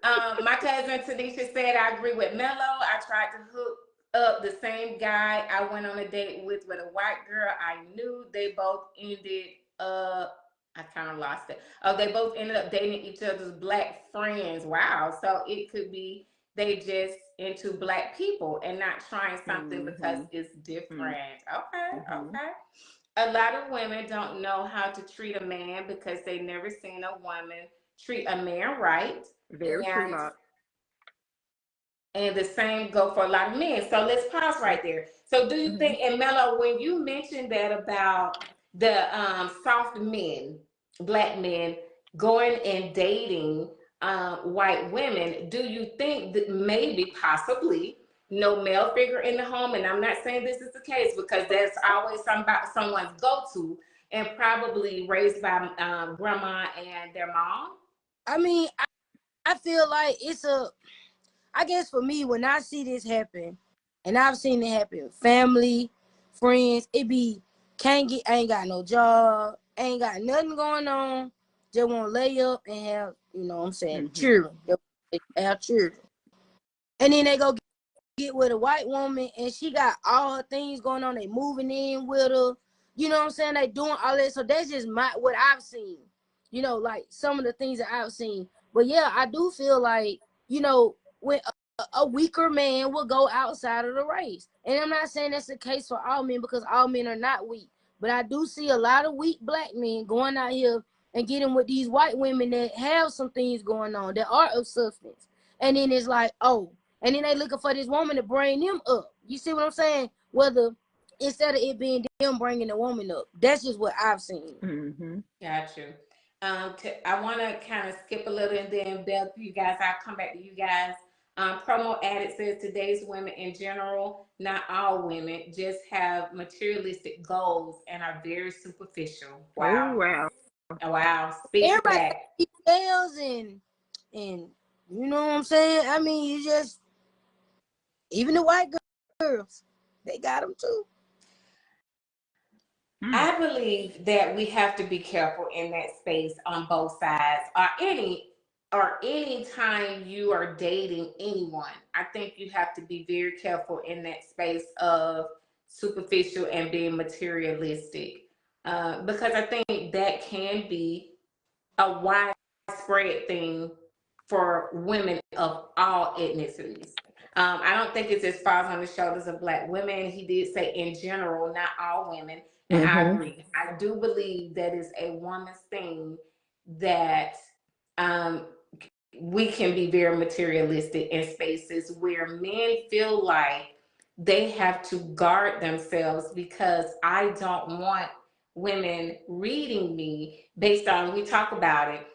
My cousin Tanisha said, I agree with Mello. I tried to hook up the same guy I went on a date with a white girl. I knew they both ended up, I kind of lost it. Oh, they both ended up dating each other's black friends. Wow. So it could be they just into black people and not trying something because Mm-hmm. it's different. Okay, Mm-hmm. okay. A lot of women don't know how to treat a man because they never seen a woman treat a man right. Very true, And Lot. and the same go for a lot of men. So let's pause right there. So do you Mm-hmm. think, and Mello, when you mentioned that about the soft men, black men going and dating white women, do you think that maybe possibly no male figure in the home? And I'm not saying this is the case because that's always someone's go-to and probably raised by grandma and their mom. I mean, I feel like I guess for me, when I see this happen, and I've seen it happen, family, friends, it be ain't got no job, ain't got nothing going on, just want to lay up and have, what I'm saying, Mm-hmm. children. They have children. And then they go get with a white woman and she got all her things going on. They moving in with her. You know what I'm saying? They doing all that. So that's just what I've seen. Like some of the things that I've seen. But yeah, I do feel like, when a weaker man will go outside of the race. And I'm not saying that's the case for all men because all men are not weak. But I do see a lot of weak black men going out here and getting with these white women that have some things going on that are of substance. And then it's like, oh, and then they looking for this woman to bring them up. You see what I'm saying? Whether instead of it being them bringing the woman up. That's just what I've seen. Mm-hmm. Got you. I want to kind of skip a little and then Bell, you guys, I'll come back to you guys. Promo added says today's women in general, not all women, just have materialistic goals and are very superficial. Oh Wow. wow. Wow. Speak to Everybody that. sales and you know what I'm saying. I mean, you just even the white girls, they got them too. Mm. I believe that we have to be careful in that space on both sides, or any time you are dating anyone. I think you have to be very careful in that space of superficial and being materialistic, because I think that can be a widespread thing for women of all ethnicities. I don't think it just falls on the shoulders of Black women. He did say in general, not all women. And I Mm-hmm. agree. I do believe that is a woman's thing, that um, we can be very materialistic in spaces where men feel like they have to guard themselves, because I don't want women reading me based on, we talk about it,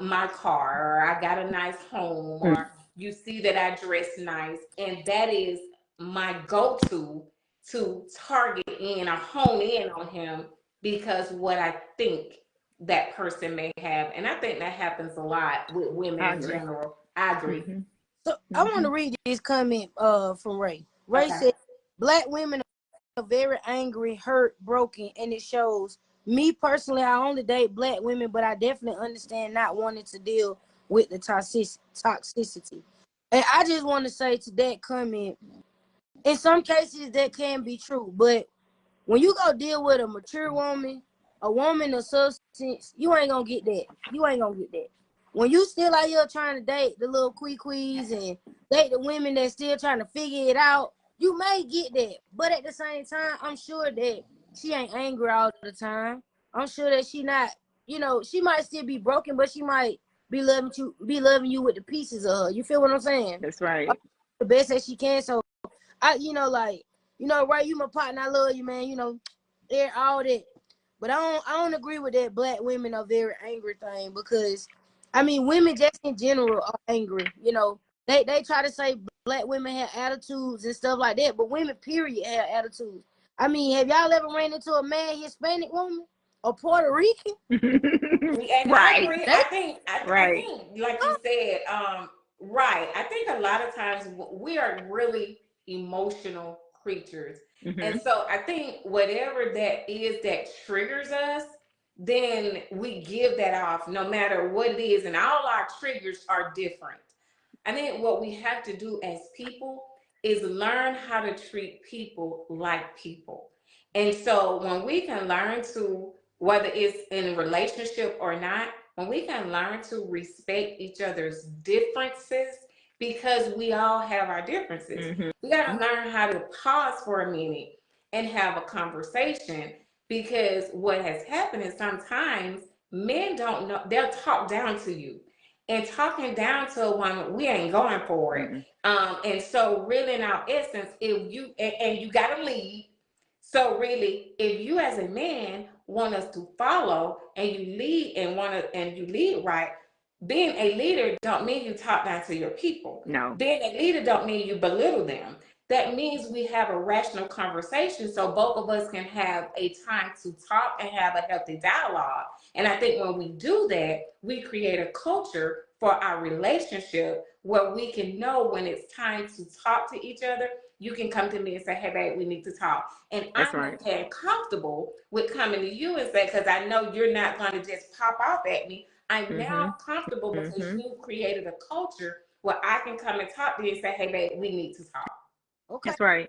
my car, or I got a nice home, or you see that I dress nice, and that is my go-to to target in or hone in on him because what I think that person may have. And I think that happens a lot with women I in agree. general. I agree. Mm-hmm. So I want Mm-hmm. to read this comment from Ray. Ray Okay. said, "Black women are very angry, hurt, broken, and it shows. Me personally, I only date Black women, but I definitely understand not wanting to deal with the toxicity." And I just want to say to that comment, in some cases that can be true, but when you go deal with a mature woman, a woman of substance, you ain't gonna get that. You ain't gonna get that. When you still out here trying to date the little quees and date the women that still trying to figure it out, you may get that. But at the same time, I'm sure that she ain't angry all the time. I'm sure that she not, she might still be broken, but she might be loving you with the pieces of her. You feel what I'm saying? That's right. The best that she can. So Ray, you my partner, I love you, man. They're all that. But I don't agree with that Black women are very angry thing, because I mean women just in general are angry. They try to say Black women have attitudes and stuff like that, but women period have attitudes. I mean, have y'all ever ran into a mad Hispanic woman or Puerto Rican? And I Right. agree. They I Right. think, like you said, right. I think a lot of times we are really emotional creatures, Mm-hmm. and so I think whatever that is that triggers us, then we give that off, no matter what it is, and all our triggers are different. I think what we have to do as people is learn how to treat people like people. And so when we can learn to, whether it's in a relationship or not, when we can learn to respect each other's differences, because we all have our differences, we got to Mm-hmm. learn how to pause for a minute and have a conversation. Because what has happened is sometimes men don't know, they'll talk down to you. And talking down to a woman, we ain't going for it. Mm-mm. And so, really, in our essence, if you and you got to lead, so really, if you as a man want us to follow and you lead and you lead right, being a leader don't mean you talk down to your people. No. Being a leader don't mean you belittle them. That means we have a rational conversation so both of us can have a time to talk and have a healthy dialogue. And I think when we do that, we create a culture for our relationship where we can know when it's time to talk to each other. You can come to me and say, "Hey, babe, we need to talk." And That's I'm right. okay and comfortable with coming to you and say, because I know you're not going to just pop off at me. I'm Mm-hmm. now comfortable because Mm-hmm. you created a culture where I can come and talk to you and say, "Hey, babe, we need to talk." okay. That's right.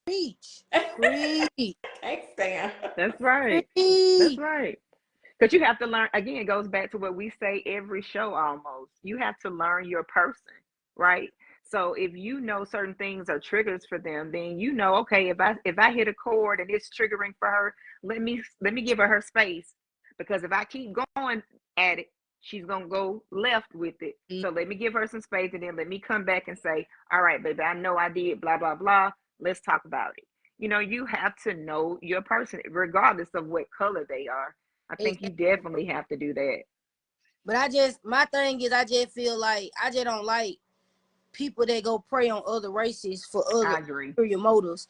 Preach, preach, Thanks, Sam. That's right. That's preach. right. Because you have to learn, again, it goes back to what we say every show almost. You have to learn your person, right? So if you know certain things are triggers for them, then you know, okay, if I hit a chord and it's triggering for her, let me give her space. Because if I keep going at it, she's gonna go left with it. So let me give her some space and then let me come back and say, all right, baby, I know I did blah blah blah. Let's talk about it. You know, you have to know your person, regardless of what color they are. I think you Exactly. definitely have to do that. But my thing is, I just feel like I just don't like people that go prey on other races for other I agree. ulterior motives.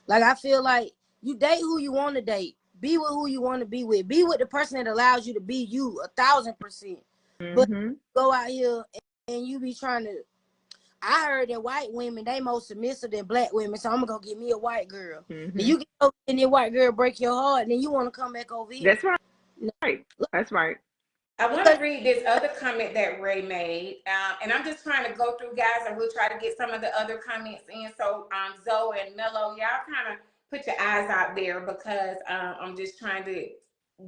Like, I feel like you date who you want to date. Be with who you want to be with. Be with the person that allows you to be you 1,000%. But Mm-hmm. go out here and you be trying to. I heard that white women, they more submissive than black women, so I'm gonna go get me a white girl. And Mm-hmm. you can go and that white girl break your heart, and then you want to come back over here. That's right. That's right. I want to read this other comment that Ray made, and I'm just trying to go through, guys, and we'll try to get some of the other comments in. So, Zoe and Mello, y'all kind of put your eyes out there because I'm just trying to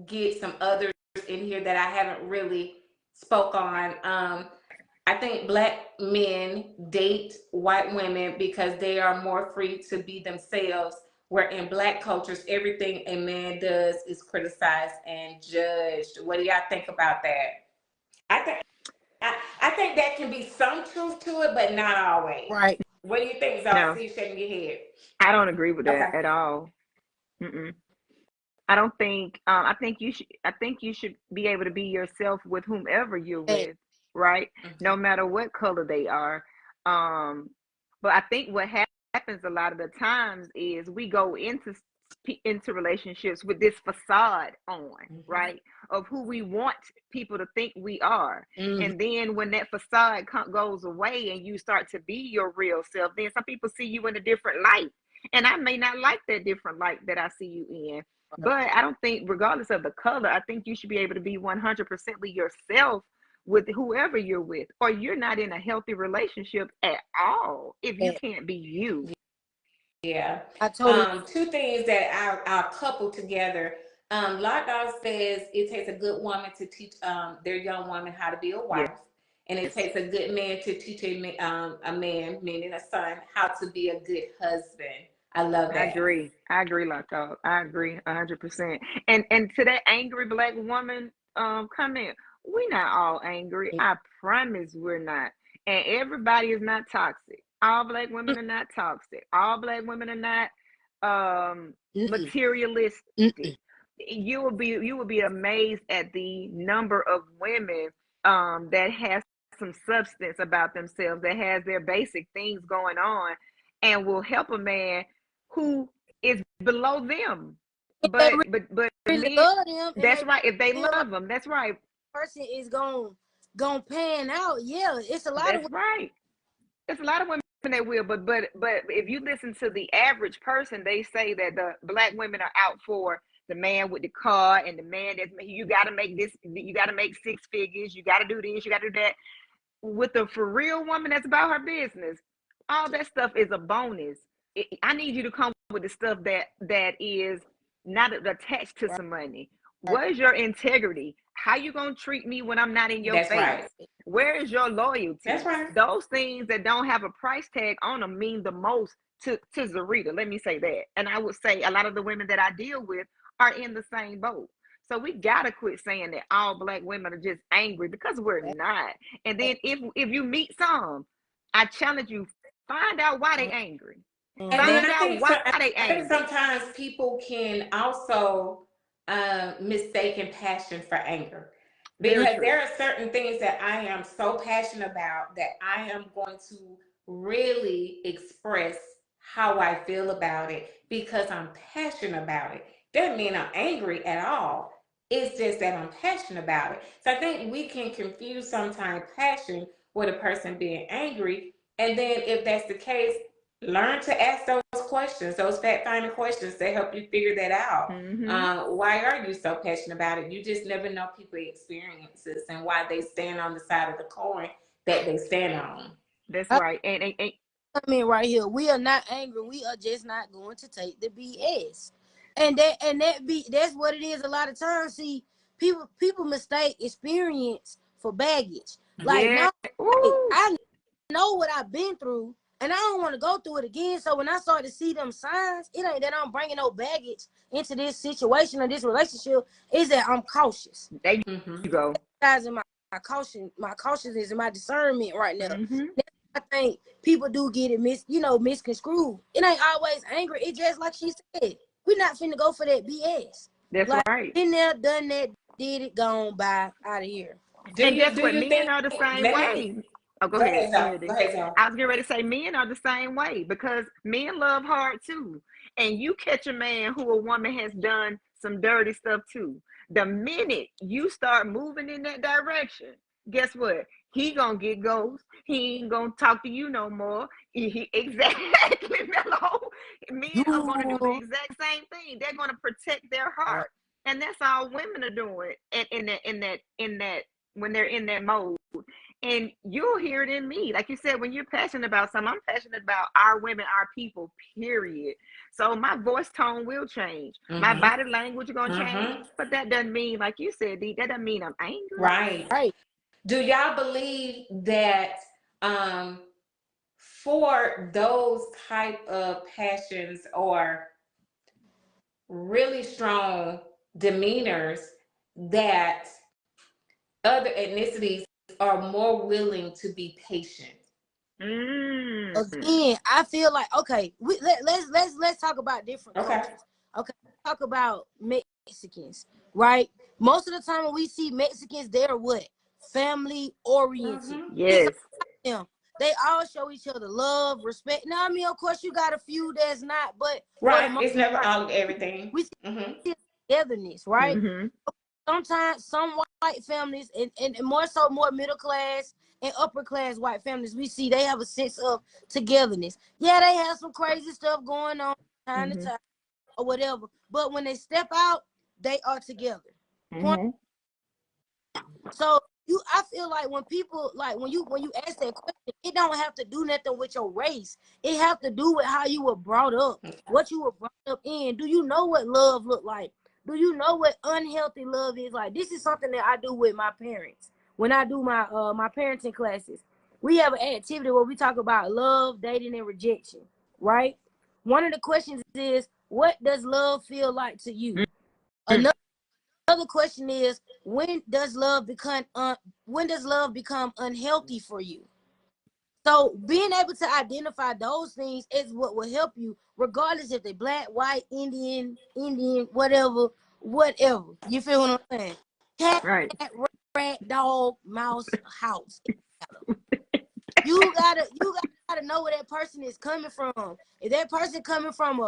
get some others in here that I haven't really spoke on. I think black men date white women because they are more free to be themselves. Where in black cultures, everything a man does is criticized and judged. What do y'all think about that? I think I think that can be some truth to it, but not always. Right. What do you think, Zoe? I No, see you shaking your head. I don't agree with that Okay. at all. Mm-mm. I don't think. I think you should. I think you should be able to be yourself with whomever you're Hey, with, right? Mm-hmm. No matter what color they are. Um, but I think what happens a lot of the times is we go into relationships with this facade on, Mm-hmm. right, of who we want people to think we are, mm-hmm. and then when that facade goes away and you start to be your real self, then some people see you in a different light, and I may not like that different light that I see you in. But I don't think, regardless of the color, I think you should be able to be 100% yourself with whoever you're with, or you're not in a healthy relationship at all if you can't be you. Yeah. I totally. Two things that I'll couple together. Lockdown says it takes a good woman to teach their young woman how to be a wife, Yes, and it takes a good man to teach a man, meaning a son, how to be a good husband. I love I that. agree. I agree, Lockout. I agree 100%. And to that angry black woman comment, we not all angry. I promise we're not. And everybody is not toxic. All black women are not toxic. All black women are not Mm-mm. materialistic. Mm-mm. You will be amazed at the number of women that has some substance about themselves, that has their basic things going on, and will help a man who is below them. If they But really men, love them and that's they right. If they feel like love them, that's right. the person is going pan out, yeah, it's a lot of That's right. There's a lot of women that will, but if you listen to the average person, they say that the black women are out for the man with the car and the man that's, you got to make this, you got to make six figures, you got to do this, you got to do that. With the for real woman that's about her business, all that stuff is a bonus. I need you to come with the stuff that is not attached to right, some money. right, What is your integrity? How you gonna treat me when I'm not in your That's face? right. Where is your That's loyalty? right. Those things that don't have a price tag on them mean the most to Zarita. Let me say that. And I would say a lot of the women that I deal with are in the same boat. So we gotta quit saying that all black women are just angry, because we're not. And then if you meet some, I challenge you, find out why they angry. And mm-hmm. then Find out why they I think angry. sometimes people can also mistaken passion for anger, Very because true. there are certain things that I am so passionate about that I am going to really express how I feel about it because I'm passionate about it. Doesn't mean I'm angry at all. It's just that I'm passionate about it. So I think we can confuse sometimes passion with a person being angry. And then if that's the case, learn to ask those questions, those fact finding questions to help you figure that out. Mm-hmm. Why are you so passionate about it? You just never know people's experiences and why they stand on the side of the coin that they stand on. That's I right. And mean, right here, we are not angry. We are just not going to take the BS, and that's what it is. A lot of times, see, people mistake experience for baggage. Like, yeah. no, hey, Ooh, I know what I've been through, and I don't want to go through it again. So when I start to see them signs, it ain't that I'm bringing no baggage into this situation or this relationship. Is that I'm cautious. there you Mm-hmm. go. Guys, in my caution, my cautiousness and my discernment right now. Mm-hmm. I think people do get it misconstrued. It ain't always anger. It just like she said, we're not finna go for that BS. That's Like, right. been there, done that, did it, gone by, out of here. And guess Do what? you Men think? are the same Let me way. Oh, go go ahead. ahead, Go Zara. ahead, Go D. ahead, Zara. I was getting ready to say men are the same way because men love hard too. And you catch a man who a woman has done some dirty stuff too. The minute you start moving in that direction, guess what? He gonna get ghost. He ain't gonna talk to you no more. Exactly, Mello. Men are gonna do the You exact same thing. They're gonna protect their heart, and that's all women are doing. And in that when they're in that mode. And you'll hear it in me. Like you said, when you're passionate about something, I'm passionate about our women, our people, period. So my voice tone will change. My Mm-hmm. body language is going to change. Mm-hmm. But that doesn't mean, like you said, D, that doesn't mean I'm angry. Right. right. Do y'all believe that um for those type of passions or really strong demeanors that other ethnicities are more willing to be patient? Mm. Again, I feel like okay, let's talk about different Okay. cultures. Okay, talk about Mexicans, right? Most of the time when we see Mexicans, they're what? Family oriented. Mm-hmm. It's Yes. them. They all show each other love, respect. Now, I mean, of course, you got a few that's not, but for the Right. most It's never part, all of everything. we Mm-hmm. see togetherness, right? Mm-hmm. Sometimes some white families and more so more middle class and upper class white families, we see they have a sense of togetherness. Yeah, they have some crazy stuff going on time to Mm-hmm. time or whatever, but when they step out, they are together. Point. Mm-hmm. So I feel like when people like when you ask that question, it don't have to do nothing with your race. It have to do with how you were brought up, what you were brought up in. Do you know what love look like? Do you know what unhealthy love is like? This is something that I do with my parents. When I do my parenting classes, we have an activity where we talk about love, dating, and rejection. Right? One of the questions is, what does love feel like to you? Another question is, when does love become unhealthy for you? So being able to identify those things is what will help you, regardless if they're black, white, Indian, whatever. You feel what I'm saying? Cat, Right. rat, dog, mouse, house. You gotta know where that person is coming from. If that person coming from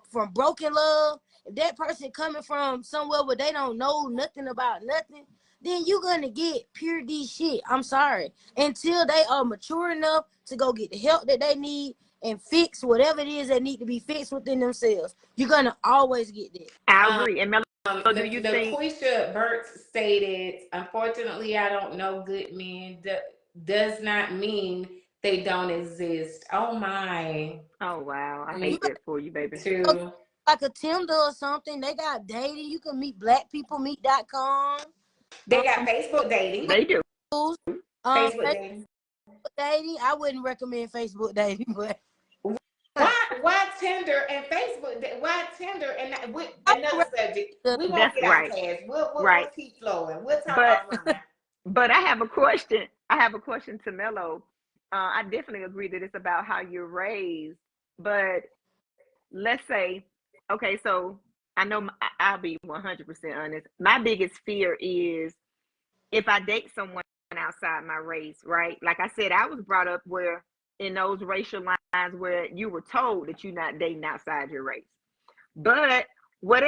from broken love, if that person coming from somewhere where they don't know nothing about nothing, then you're gonna get pure D shit. I'm sorry. Until they are mature enough to go get the help that they need and fix whatever it is that need to be fixed within themselves, you're gonna always get that. I Um, agree. And Mello, do you think? LaQuisha Burks stated, unfortunately, I don't know good men. Does not mean they don't exist. Oh my. Oh, wow. I You hate that for you, baby. got To like a Tinder or something. They got dating. You can meet blackpeoplemeet.com. they got Facebook dating. They do. Facebook Facebook dating. dating. I wouldn't recommend Facebook dating, but Why Tinder and Facebook? Why Tinder and I another subject? would We won't That's get off right. task. We'll Right. keep flowing. We'll talk But offline. But I have a question. I have a question to Mello. I definitely agree that it's about how you're raised. But let's say, okay, so I know I'll be 100% honest. My biggest fear is if I date someone outside my race, right? Like I said, I was brought up where in those racial lines where you were told that you're not dating outside your race. But what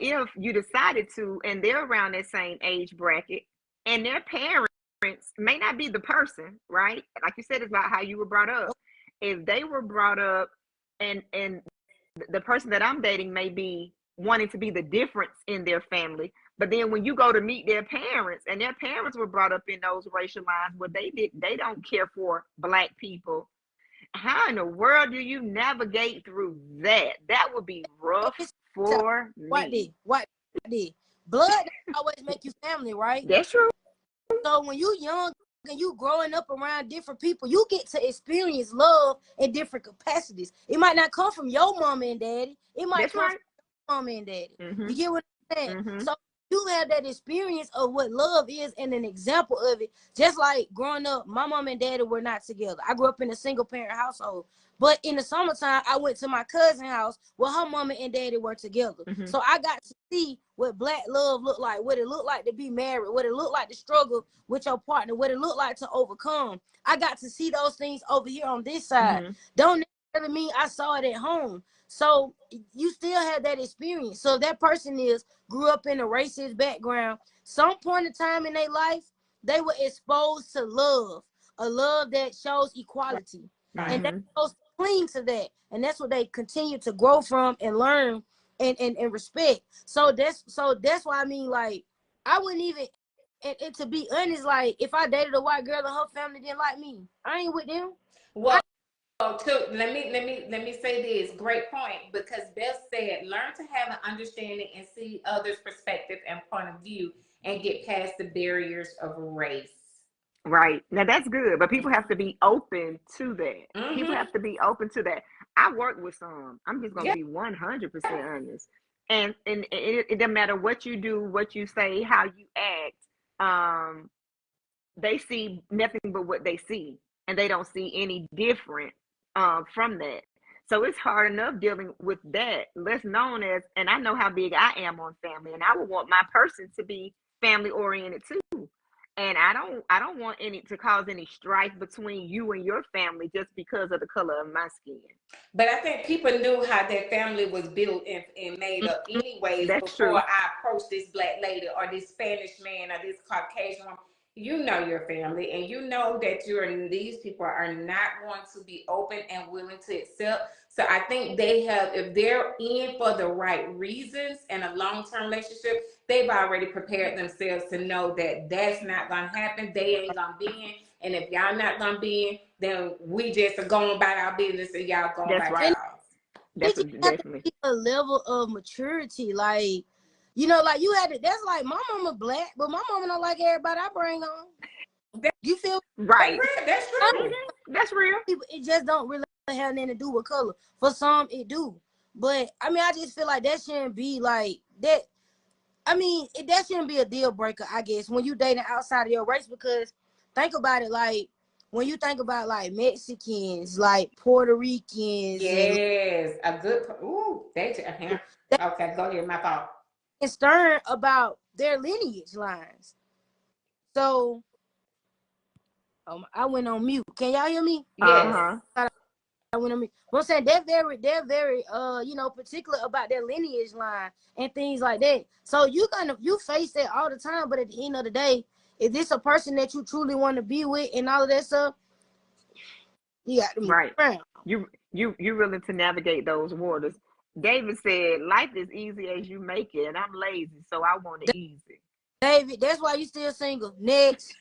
if you decided to and they're around that same age bracket and their parents may not be the person, right? Like you said, it's about how you were brought up. If they were brought up and the person that I'm dating may be wanting to be the difference in their family, but then when you go to meet their parents and their parents were brought up in those racial lines where they don't care for black people, how in the world do you navigate through that? That would be rough for me. What did blood doesn't always make you family, right? That's true. So when you young and you growing up around different people, you get to experience love in different capacities. It might not come from your mama and daddy. It might That's come right. from your mama and daddy. Mm-hmm. You get what I'm saying? Mm-hmm. So you have that experience of what love is and an example of it. Just like growing up, my mom and daddy were not together. I grew up in a single parent household. But in the summertime, I went to my cousin's house where her mama and daddy were together. Mm-hmm. So I got to see what black love looked like, what it looked like to be married, what it looked like to struggle with your partner, what it looked like to overcome. I got to see those things over here on this side. Mm-hmm. Don't necessarily mean I saw it at home. So you still have that experience. So if that person grew up in a racist background, some point in time in their life, they were exposed to love, a love that shows equality. Right. And they're Mm-hmm. supposed to cling to that. And that's what they continue to grow from and learn and respect. So that's why I mean, like, I wouldn't even, and to be honest, like, if I dated a white girl and her family didn't like me, I ain't with them. Well, let me say this. Great point, because Beth said, learn to have an understanding and see others' perspective and point of view, and get past the barriers of race. Right. Now that's good, but people have to be open to that. People Mm-hmm. have to be open to that. I work with some. I'm just gonna Yeah. be 100% honest. And it doesn't matter what you do, what you say, how you act. Um, they see nothing but what they see, and they don't see any different from that. So it's hard enough dealing with that, less known as, and I know how big I am on family, and I would want my person to be family oriented too. And I don't want any to cause any strife between you and your family just because of the color of my skin. But I think people knew how their family was built and made up anyways That's before true. I approached this black lady or this Spanish man or this Caucasian woman. You know your family, and you know that these people are not going to be open and willing to accept. So I think they have, if they're in for the right reasons and a long-term relationship, they've already prepared themselves to know that that's not gonna happen. They ain't gonna be in, and if y'all not gonna be in, then we just are going about our business and y'all going That's about right. And y'all. it just have to Definitely. be a level of maturity. Like, you know, like you had to, that's like my mama black, but my mama don't like everybody I bring on. That, You feel that's Right. real. That's some true. That's real. people, it just don't really have nothing to do with color. For some, it do. But I mean, I just feel like that shouldn't be like that. I mean, that shouldn't be a deal breaker, I guess, when you dating outside of your race. Because think about it, like when you think about like Mexicans, like Puerto Ricans, and Yes, a good. Ooh, they okay. Go ahead. My fault. concerned about their lineage lines. So I went on mute. Can y'all hear me? Yes. Uh-huh. I went on mute. Well, I'm saying they're very you know, particular about their lineage line and things like that. So you face that all the time, but at the end of the day, if this a person that you truly want to be with and all of that stuff, you got to move Right. around. You're willing to navigate those waters. David said, "Life is easy as you make it, and I'm lazy, so I want it easy." David, that's why you still single. Next.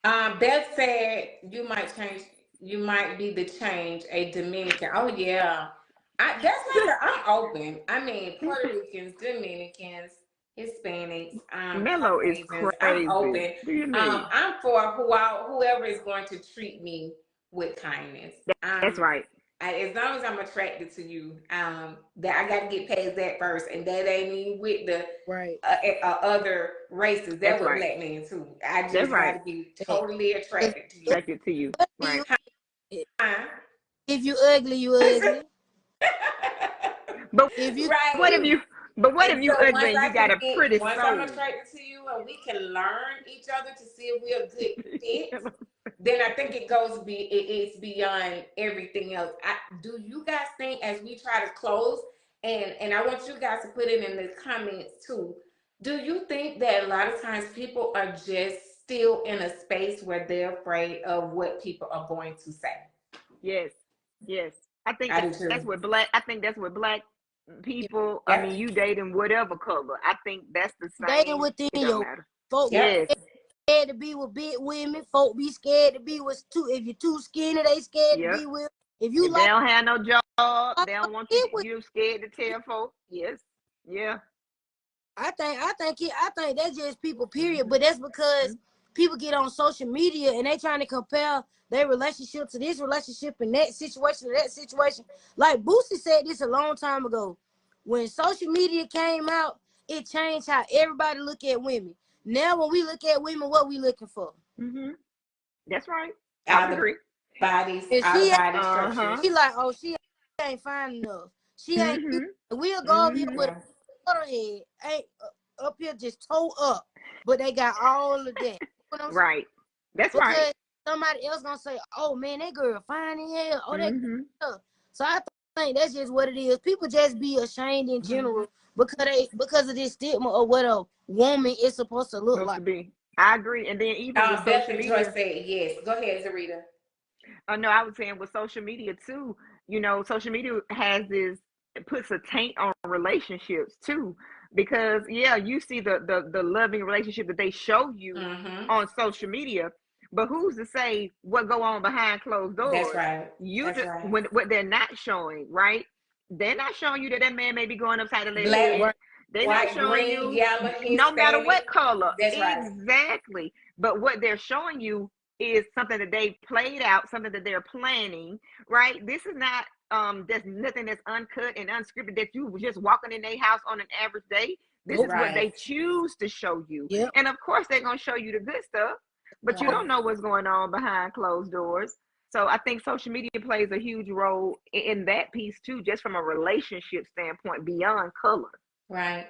Beth said you might change. You might be the change, a Dominican. Oh yeah, that's my girl. I'm open. I mean, Puerto Ricans, Dominicans, Hispanics, Mellow is Caucasians. I'm crazy. open. Do you mean? I'm for whoever is going to treat me with kindness. That's right. As long as I'm attracted to you, that I got to get past that first, and that ain't even with the Right. other races. That That's with right. black men too. I That's just got right. to be totally attracted to you. Attracted to you. Right. Huh? If you ugly, you ugly. But If you what if Right. you? But what if And you so ugly and you got a pretty once I'm soul? attracted to you and we can learn each other to see if we're a good fit, then I think it's beyond everything else. Do you guys think, as we try to close, and I want you guys to put it in the comments too, do you think that a lot of times people are just still in a space where they're afraid of what people are going to say? Yes. Yes. I think I do that's too. what black. I think that's what black people. I mean, Yep. you dating whatever color. I think that's the dating same. within It don't your matter. folk Yep. Yes. scared to be with big women, folk be scared to be with too. If you're too skinny, they scared to Yep. be with. If you If they like, don't have no job, they don't want you. get with. You scared to tell folks. Yes. Yeah. I think that's just people, period. Mm-hmm. But that's because people get on social media and they trying to compare their relationship to this relationship and that situation to that situation. Like Boosie said this a long time ago. When social media came out, it changed how everybody look at women. Now when we look at women, what we looking for? That's right. I All would the agree. bodies, If all the she body Uh-huh. structures. she like, oh, she ain't fine enough. She ain't cute. Mm-hmm. We'll go over here with Mm-hmm. Yeah. a her head, ain't up here just toe up, but they got all of that. You know what I'm saying? Right. That's right. Because somebody else gonna say, "Oh man, that girl fine in hell." Oh, that Mm-hmm. girl. So I think that's just what it is. People just be ashamed in general because of this stigma of what a woman is supposed to look Supposed like. to be. I agree. And then even with Beth social and Joy media, said yes. Go ahead, Zarita. no, I was saying with social media too, social media has this, it puts a taint on relationships too. Because yeah, you see the loving relationship that they show you Mm-hmm. on social media, but who's to say what go on behind closed That's doors? right. You That's just right. when what they're not showing, right? They're not showing you that that man may be going upside of their Black, head. Right. They're not white, showing green, you yellow, no matter Hispanic. what color. That's right. Exactly. But what they're showing you is something that they played out, something that they're planning, right? This is not there's nothing that's uncut and unscripted that you just walking in their house on an average day. This Nope. is what Right. they choose to show you. Yep. And of course they're gonna show you the good stuff, but you Right. don't know what's going on behind closed doors. So I think social media plays a huge role in that piece too, just from a relationship standpoint, beyond color. Right.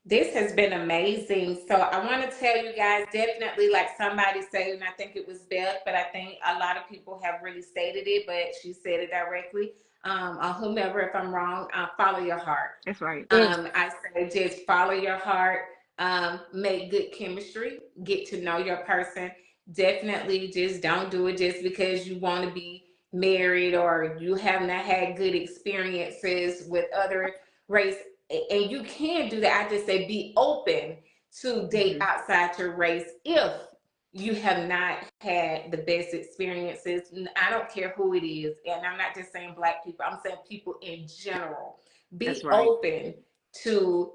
This has been amazing. So I want to tell you guys, definitely, like somebody said, and I think it was Beth, but I think a lot of people have really stated it, but she said it directly. Or whomever, if I'm wrong, follow your heart. That's right. Yes. I say just follow your heart, make good chemistry, get to know your person. Definitely just don't do it just because you want to be married or you have not had good experiences with other race. And you can do that. I just say be open to date Mm-hmm. outside your race if you have not had the best experiences. I don't care who it is. And I'm not just saying black people, I'm saying people in general. That's Be right. open to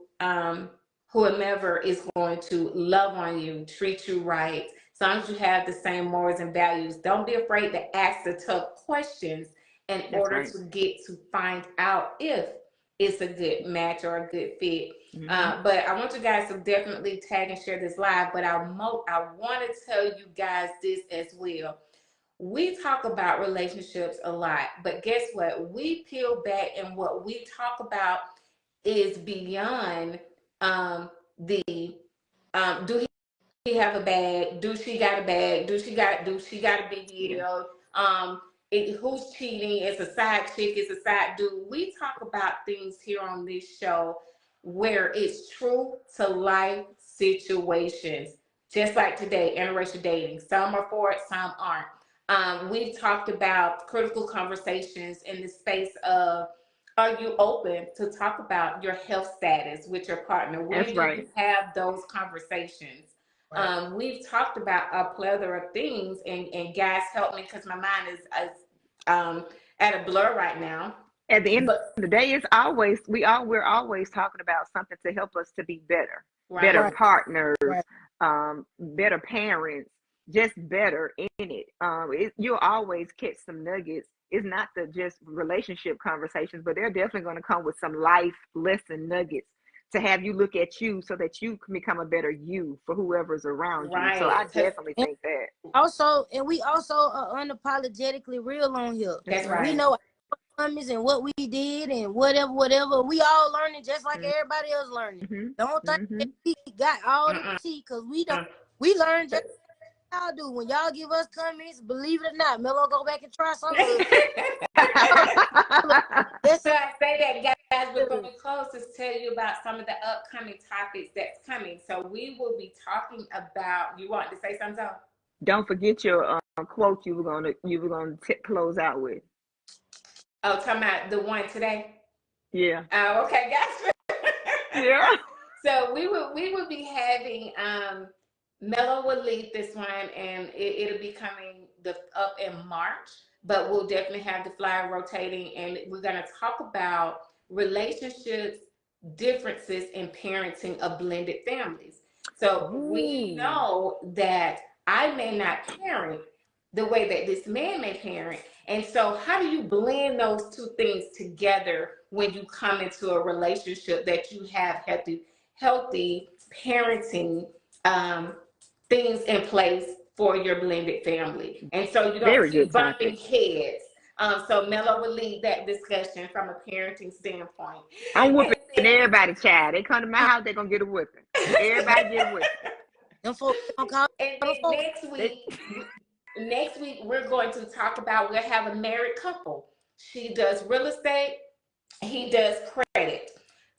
whomever is going to love on you, treat you right, as long as you have the same morals and values. Don't be afraid to ask the tough questions in That's order right. to get to find out if it's a good match or a good fit. Mm-hmm. But I want you guys to definitely tag and share this live. But I want to tell you guys this as well. We talk about relationships a lot, but guess what? We peel back, and what we talk about is beyond the do he have a bag? Do she got a bag? Do she got a Yeah. BBL? Who's cheating? It's a side chick, it's a side dude. We talk about things here on this show where it's true to life situations. Just like today, interracial dating. Some are for it, some aren't. We've talked about critical conversations in the space of, are you open to talk about your health status with your partner? That's When do right. you have those conversations? Right. We've talked about a plethora of things, and guys, help me because my mind is um, at a blur right now. At the end of But the day, we're always talking about something to help us to be better, better right, Right. partners, Right. better parents, just better in it. You'll always catch some nuggets. It's not the just relationship conversations, but they're definitely going to come with some life lesson nuggets to have you look at you so that you can become a better you for whoever's around you. So I right, because definitely think that. And we also are unapologetically real on here. That's that's right. We right. know our shortcomings and what we did and whatever. We all learning just like Mm-hmm. everybody else learning. Don't think Mm-hmm. that we got all the Mm-mm. tea because we don't. We learn just like y'all do. When y'all give us comments, believe it or not, Mello go back and try some of That's So I say that, guys, before we close, to tell you about some of the upcoming topics that's coming. So we will be talking about. You want to say something? Don't forget your quote you were gonna close out with. Oh, talking about the one today. Yeah. Oh, okay, guys. Yeah. So we will be having Mello will lead this one, and it'll be coming up in March. But we'll definitely have the flyer rotating, and we're gonna talk about relationships, differences in parenting of blended families. So we Ooh. know that I may not parent the way that this man may parent. And so, how do you blend those two things together when you come into a relationship that you have healthy parenting things in place for your blended family. And so you don't Very keep good bumping topic. heads. So Mello will lead that discussion from a parenting standpoint. I'm whooping And everybody, child. They come to my house, they're gonna get a whipping. Everybody get a whipping. Them folks don't call then them folks. next week we're going to talk about, we'll have a married couple. She does real estate, he does credit.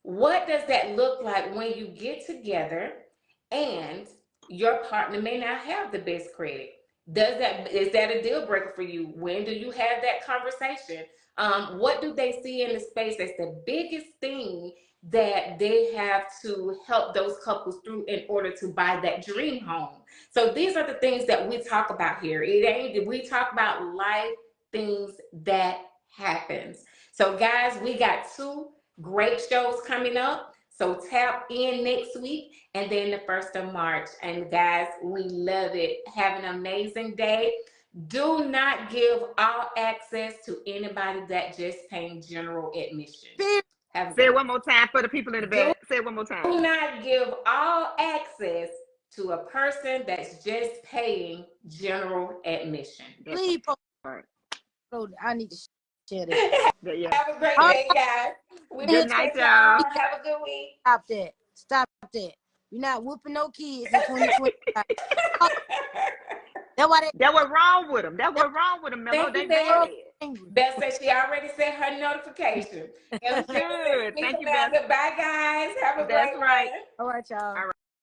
What does that look like when you get together and your partner may not have the best credit? Is that a deal breaker for you? When do you have that conversation? What do they see in the space that's the biggest thing that they have to help those couples through in order to buy that dream home? So these are the things that we talk about here. We talk about life things that happens. So guys, we got 2 great shows coming up. So tap in next week and then the 1st of March. And guys, we love it. Have an amazing day. Do not give all access to anybody that just paying general admission. Say it one more time for the people in the back. Say it one more time. Do not give all access to a person that's just paying general admission. Please, Right. I need to share that. Yeah. Have a great day, guys. Good night, y'all. Have a good week. Stop that. Stop that. We're not whooping no kids in 2020. That's why that was wrong with them. That was wrong with them, Mello. They bad. Beth said she already sent her notification. Good. Thank you, Beth. Bye, guys. Have a great That's right. All right, y'all. All right.